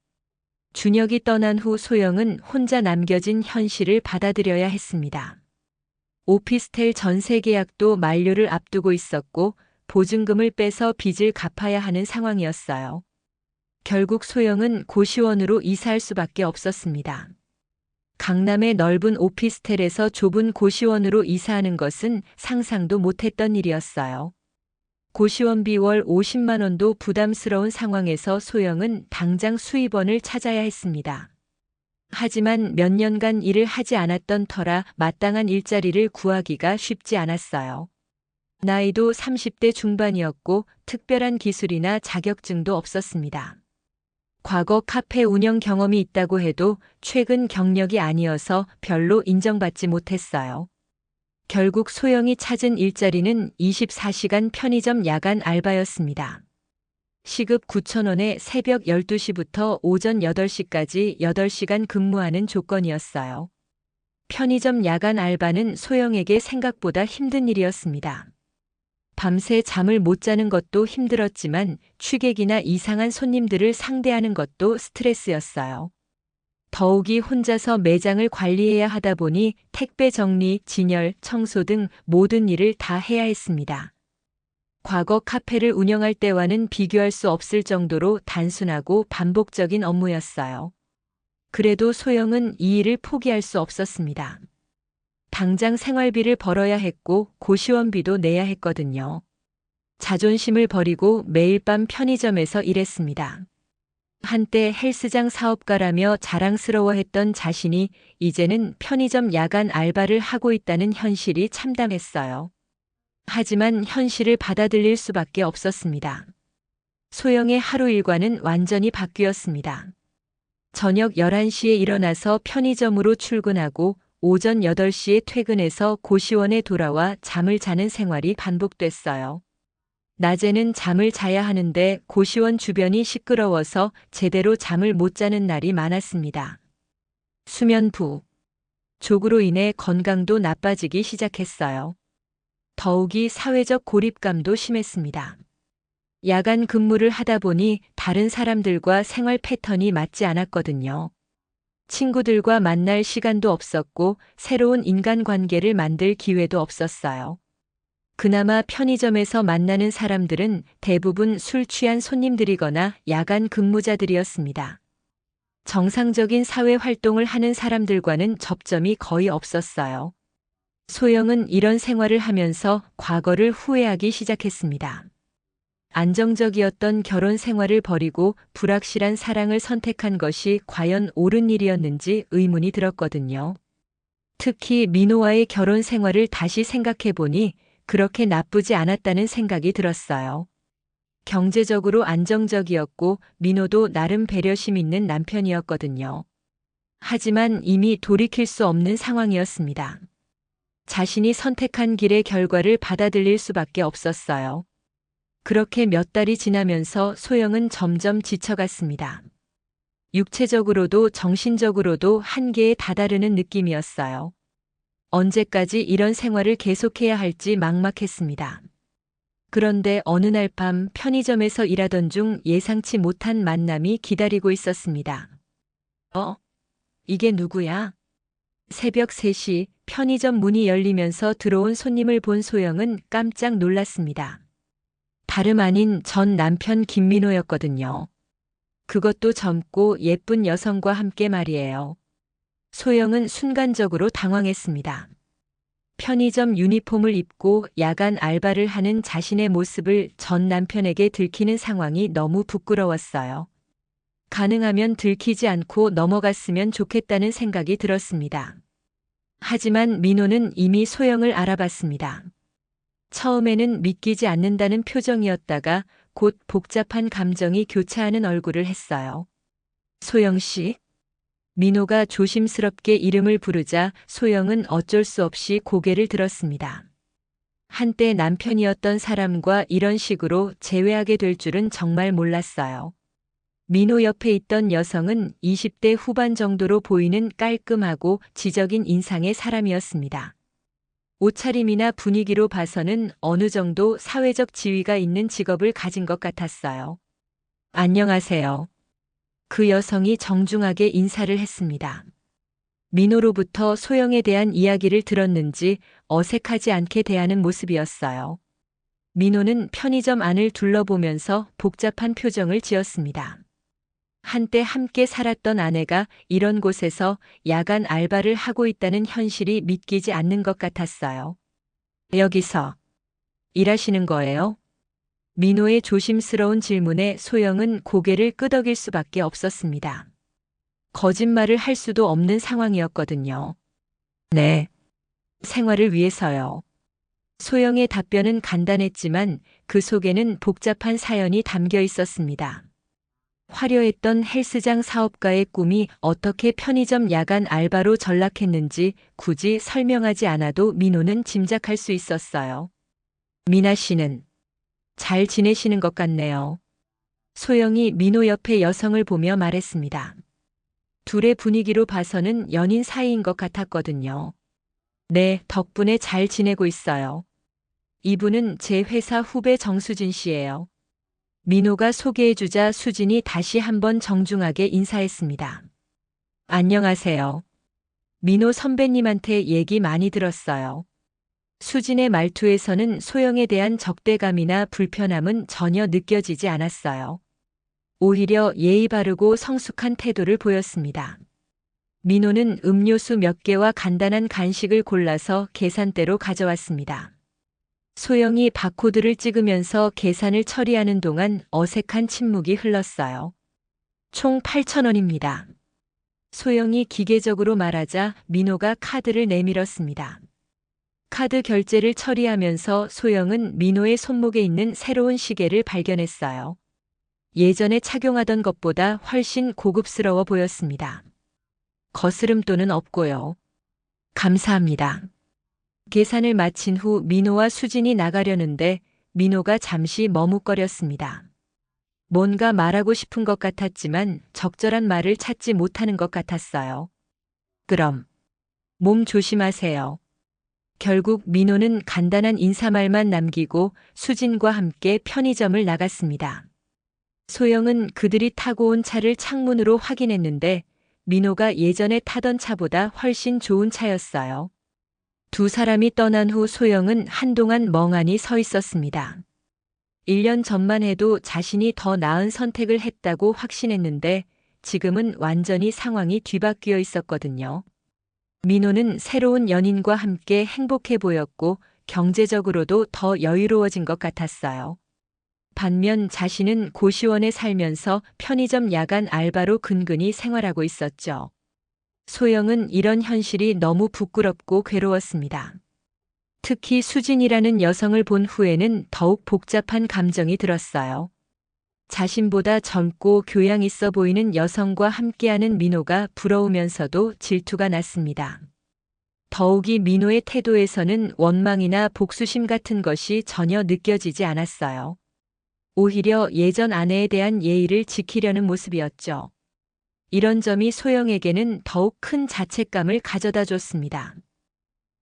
준혁이 떠난 후 소영은 혼자 남겨진 현실을 받아들여야 했습니다. 오피스텔 전세 계약도 만료를 앞두고 있었고 보증금을 빼서 빚을 갚아야 하는 상황이었어요. 결국 소영은 고시원으로 이사할 수밖에 없었습니다. 강남의 넓은 오피스텔에서 좁은 고시원으로 이사하는 것은 상상도 못했던 일이었어요. 고시원비 월 50만 원도 부담스러운 상황에서 소영은 당장 수입원을 찾아야 했습니다. 하지만 몇 년간 일을 하지 않았던 터라 마땅한 일자리를 구하기가 쉽지 않았어요. 나이도 30대 중반이었고 특별한 기술이나 자격증도 없었습니다. 과거 카페 운영 경험이 있다고 해도 최근 경력이 아니어서 별로 인정받지 못했어요. 결국 소영이 찾은 일자리는 24시간 편의점 야간 알바였습니다. 시급 9,000원에 새벽 12시부터 오전 8시까지 8시간 근무하는 조건이었어요. 편의점 야간 알바는 소영에게 생각보다 힘든 일이었습니다. 밤새 잠을 못 자는 것도 힘들었지만 취객이나 이상한 손님들을 상대하는 것도 스트레스였어요. 더욱이 혼자서 매장을 관리해야 하다 보니 택배 정리, 진열, 청소 등 모든 일을 다 해야 했습니다. 과거 카페를 운영할 때와는 비교할 수 없을 정도로 단순하고 반복적인 업무였어요. 그래도 소영은 이 일을 포기할 수 없었습니다. 당장 생활비를 벌어야 했고 고시원비도 내야 했거든요. 자존심을 버리고 매일 밤 편의점에서 일했습니다. 한때 헬스장 사업가라며 자랑스러워했던 자신이 이제는 편의점 야간 알바를 하고 있다는 현실이 참담했어요. 하지만 현실을 받아들일 수밖에 없었습니다. 소영의 하루 일과는 완전히 바뀌었습니다. 저녁 11시에 일어나서 편의점으로 출근하고 오전 8시에 퇴근해서 고시원에 돌아와 잠을 자는 생활이 반복됐어요. 낮에는 잠을 자야 하는데 고시원 주변이 시끄러워서 제대로 잠을 못 자는 날이 많았습니다. 수면 부족으로 인해 건강도 나빠지기 시작했어요. 더욱이 사회적 고립감도 심했습니다. 야간 근무를 하다 보니 다른 사람들과 생활 패턴이 맞지 않았거든요. 친구들과 만날 시간도 없었고 새로운 인간관계를 만들 기회도 없었어요. 그나마 편의점에서 만나는 사람들은 대부분 술 취한 손님들이거나 야간 근무자들이었습니다. 정상적인 사회 활동을 하는 사람들과는 접점이 거의 없었어요. 소영은 이런 생활을 하면서 과거를 후회하기 시작했습니다. 안정적이었던 결혼 생활을 버리고 불확실한 사랑을 선택한 것이 과연 옳은 일이었는지 의문이 들었거든요. 특히 민호와의 결혼 생활을 다시 생각해 보니 그렇게 나쁘지 않았다는 생각이 들었어요. 경제적으로 안정적이었고 민호도 나름 배려심 있는 남편이었거든요. 하지만 이미 돌이킬 수 없는 상황이었습니다. 자신이 선택한 길의 결과를 받아들일 수밖에 없었어요. 그렇게 몇 달이 지나면서 소영은 점점 지쳐갔습니다. 육체적으로도 정신적으로도 한계에 다다르는 느낌이었어요. 언제까지 이런 생활을 계속해야 할지 막막했습니다. 그런데 어느 날 밤 편의점에서 일하던 중 예상치 못한 만남이 기다리고 있었습니다. 이게 누구야? 새벽 3시 편의점 문이 열리면서 들어온 손님을 본 소영은 깜짝 놀랐습니다. 다름 아닌 전 남편 김민호였거든요. 그것도 젊고 예쁜 여성과 함께 말이에요. 소영은 순간적으로 당황했습니다. 편의점 유니폼을 입고 야간 알바를 하는 자신의 모습을 전 남편에게 들키는 상황이 너무 부끄러웠어요. 가능하면 들키지 않고 넘어갔으면 좋겠다는 생각이 들었습니다. 하지만 민호는 이미 소영을 알아봤습니다. 처음에는 믿기지 않는다는 표정이었다가 곧 복잡한 감정이 교차하는 얼굴을 했어요. 소영 씨? 민호가 조심스럽게 이름을 부르자 소영은 어쩔 수 없이 고개를 들었습니다. 한때 남편이었던 사람과 이런 식으로 재회하게 될 줄은 정말 몰랐어요. 민호 옆에 있던 여성은 20대 후반 정도로 보이는 깔끔하고 지적인 인상의 사람이었습니다. 옷차림이나 분위기로 봐서는 어느 정도 사회적 지위가 있는 직업을 가진 것 같았어요. 안녕하세요. 그 여성이 정중하게 인사를 했습니다. 민호로부터 소영에 대한 이야기를 들었는지 어색하지 않게 대하는 모습이었어요. 민호는 편의점 안을 둘러보면서 복잡한 표정을 지었습니다. 한때 함께 살았던 아내가 이런 곳에서 야간 알바를 하고 있다는 현실이 믿기지 않는 것 같았어요. 여기서 일하시는 거예요? 민호의 조심스러운 질문에 소영은 고개를 끄덕일 수밖에 없었습니다. 거짓말을 할 수도 없는 상황이었거든요. 네. 생활을 위해서요. 소영의 답변은 간단했지만 그 속에는 복잡한 사연이 담겨 있었습니다. 화려했던 헬스장 사업가의 꿈이 어떻게 편의점 야간 알바로 전락했는지 굳이 설명하지 않아도 민호는 짐작할 수 있었어요. 미나 씨는 잘 지내시는 것 같네요. 소영이 민호 옆의 여성을 보며 말했습니다. 둘의 분위기로 봐서는 연인 사이인 것 같았거든요. 네, 덕분에 잘 지내고 있어요. 이분은 제 회사 후배 정수진 씨예요. 민호가 소개해주자 수진이 다시 한번 정중하게 인사했습니다. 안녕하세요. 민호 선배님한테 얘기 많이 들었어요. 수진의 말투에서는 소영에 대한 적대감이나 불편함은 전혀 느껴지지 않았어요. 오히려 예의 바르고 성숙한 태도를 보였습니다. 민호는 음료수 몇 개와 간단한 간식을 골라서 계산대로 가져왔습니다. 소영이 바코드를 찍으면서 계산을 처리하는 동안 어색한 침묵이 흘렀어요. 총 8,000원입니다. 소영이 기계적으로 말하자 민호가 카드를 내밀었습니다. 카드 결제를 처리하면서 소영은 민호의 손목에 있는 새로운 시계를 발견했어요. 예전에 착용하던 것보다 훨씬 고급스러워 보였습니다. 거스름돈은 없고요. 감사합니다. 계산을 마친 후 민호와 수진이 나가려는데 민호가 잠시 머뭇거렸습니다. 뭔가 말하고 싶은 것 같았지만 적절한 말을 찾지 못하는 것 같았어요. 그럼 몸 조심하세요. 결국 민호는 간단한 인사말만 남기고 수진과 함께 편의점을 나갔습니다. 소영은 그들이 타고 온 차를 창문으로 확인했는데 민호가 예전에 타던 차보다 훨씬 좋은 차였어요. 두 사람이 떠난 후 소영은 한동안 멍하니 서 있었습니다. 1년 전만 해도 자신이 더 나은 선택을 했다고 확신했는데 지금은 완전히 상황이 뒤바뀌어 있었거든요. 민호는 새로운 연인과 함께 행복해 보였고 경제적으로도 더 여유로워진 것 같았어요. 반면 자신은 고시원에 살면서 편의점 야간 알바로 근근히 생활하고 있었죠. 소영은 이런 현실이 너무 부끄럽고 괴로웠습니다. 특히 수진이라는 여성을 본 후에는 더욱 복잡한 감정이 들었어요. 자신보다 젊고 교양 있어 보이는 여성과 함께하는 민호가 부러우면서도 질투가 났습니다. 더욱이 민호의 태도에서는 원망이나 복수심 같은 것이 전혀 느껴지지 않았어요. 오히려 예전 아내에 대한 예의를 지키려는 모습이었죠. 이런 점이 소영에게는 더욱 큰 자책감을 가져다 줬습니다.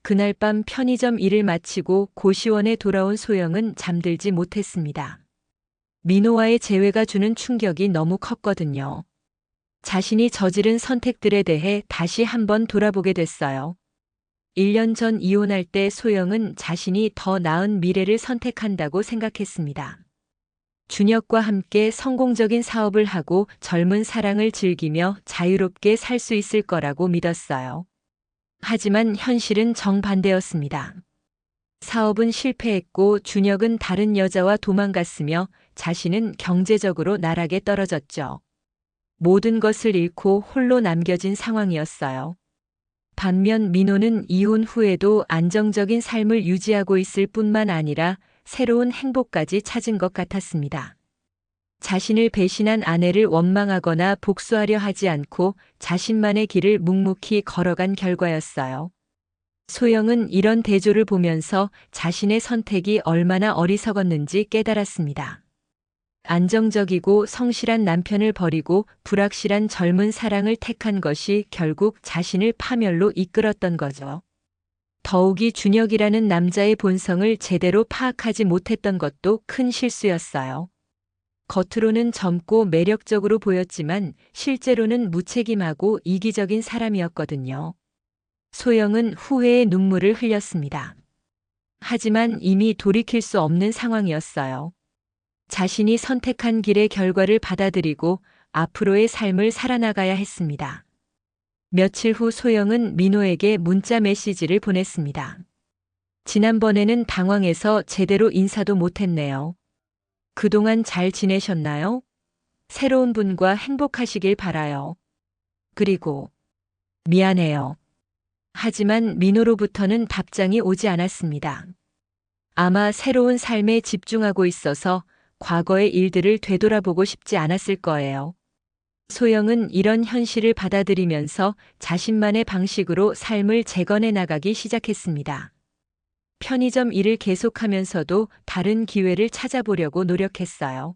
그날 밤 편의점 일을 마치고 고시원에 돌아온 소영은 잠들지 못했습니다. 민호와의 재회가 주는 충격이 너무 컸거든요. 자신이 저지른 선택들에 대해 다시 한번 돌아보게 됐어요. 1년 전 이혼할 때 소영은 자신이 더 나은 미래를 선택한다고 생각했습니다. 준혁과 함께 성공적인 사업을 하고 젊은 사랑을 즐기며 자유롭게 살 수 있을 거라고 믿었어요. 하지만 현실은 정반대였습니다. 사업은 실패했고 준혁은 다른 여자와 도망갔으며 자신은 경제적으로 나락에 떨어졌죠. 모든 것을 잃고 홀로 남겨진 상황이었어요. 반면 민호는 이혼 후에도 안정적인 삶을 유지하고 있을 뿐만 아니라 새로운 행복까지 찾은 것 같았습니다. 자신을 배신한 아내를 원망하거나 복수하려 하지 않고 자신만의 길을 묵묵히 걸어간 결과였어요. 소영은 이런 대조를 보면서 자신의 선택이 얼마나 어리석었는지 깨달았습니다. 안정적이고 성실한 남편을 버리고 불확실한 젊은 사랑을 택한 것이 결국 자신을 파멸로 이끌었던 거죠. 더욱이 준혁이라는 남자의 본성을 제대로 파악하지 못했던 것도 큰 실수였어요. 겉으로는 젊고 매력적으로 보였지만 실제로는 무책임하고 이기적인 사람이었거든요. 소영은 후회의 눈물을 흘렸습니다. 하지만 이미 돌이킬 수 없는 상황이었어요. 자신이 선택한 길의 결과를 받아들이고 앞으로의 삶을 살아나가야 했습니다. 며칠 후 소영은 민호에게 문자 메시지를 보냈습니다. 지난번에는 당황해서 제대로 인사도 못했네요. 그동안 잘 지내셨나요? 새로운 분과 행복하시길 바라요. 그리고 미안해요. 하지만 민호로부터는 답장이 오지 않았습니다. 아마 새로운 삶에 집중하고 있어서 과거의 일들을 되돌아보고 싶지 않았을 거예요. 소영은 이런 현실을 받아들이면서 자신만의 방식으로 삶을 재건해 나가기 시작했습니다. 편의점 일을 계속하면서도 다른 기회를 찾아보려고 노력했어요.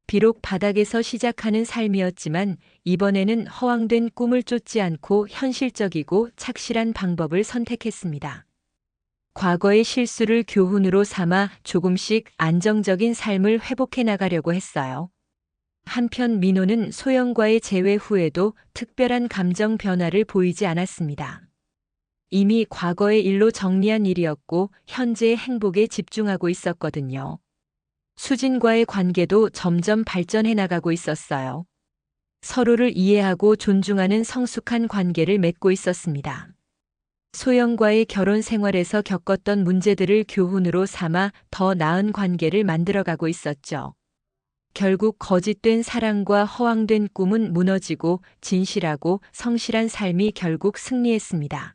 비록 바닥에서 시작하는 삶이었지만 이번에는 허황된 꿈을 쫓지 않고 현실적이고 착실한 방법을 선택했습니다. 과거의 실수를 교훈으로 삼아 조금씩 안정적인 삶을 회복해 나가려고 했어요. 한편 민호는 소영과의 재회 후에도 특별한 감정 변화를 보이지 않았습니다. 이미 과거의 일로 정리한 일이었고 현재의 행복에 집중하고 있었거든요. 수진과의 관계도 점점 발전해 나가고 있었어요. 서로를 이해하고 존중하는 성숙한 관계를 맺고 있었습니다. 소영과의 결혼 생활에서 겪었던 문제들을 교훈으로 삼아 더 나은 관계를 만들어가고 있었죠. 결국 거짓된 사랑과 허황된 꿈은 무너지고 진실하고 성실한 삶이 결국 승리했습니다.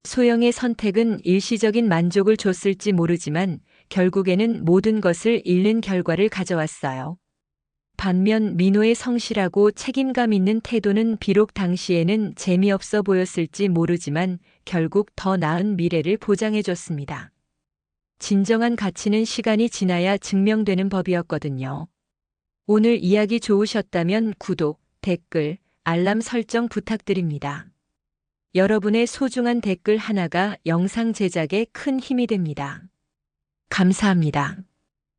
소영의 선택은 일시적인 만족을 줬을지 모르지만 결국에는 모든 것을 잃는 결과를 가져왔어요. 반면 민호의 성실하고 책임감 있는 태도는 비록 당시에는 재미없어 보였을지 모르지만 결국 더 나은 미래를 보장해줬습니다. 진정한 가치는 시간이 지나야 증명되는 법이었거든요. 오늘 이야기 좋으셨다면 구독, 댓글, 알람 설정 부탁드립니다. 여러분의 소중한 댓글 하나가 영상 제작에 큰 힘이 됩니다. 감사합니다.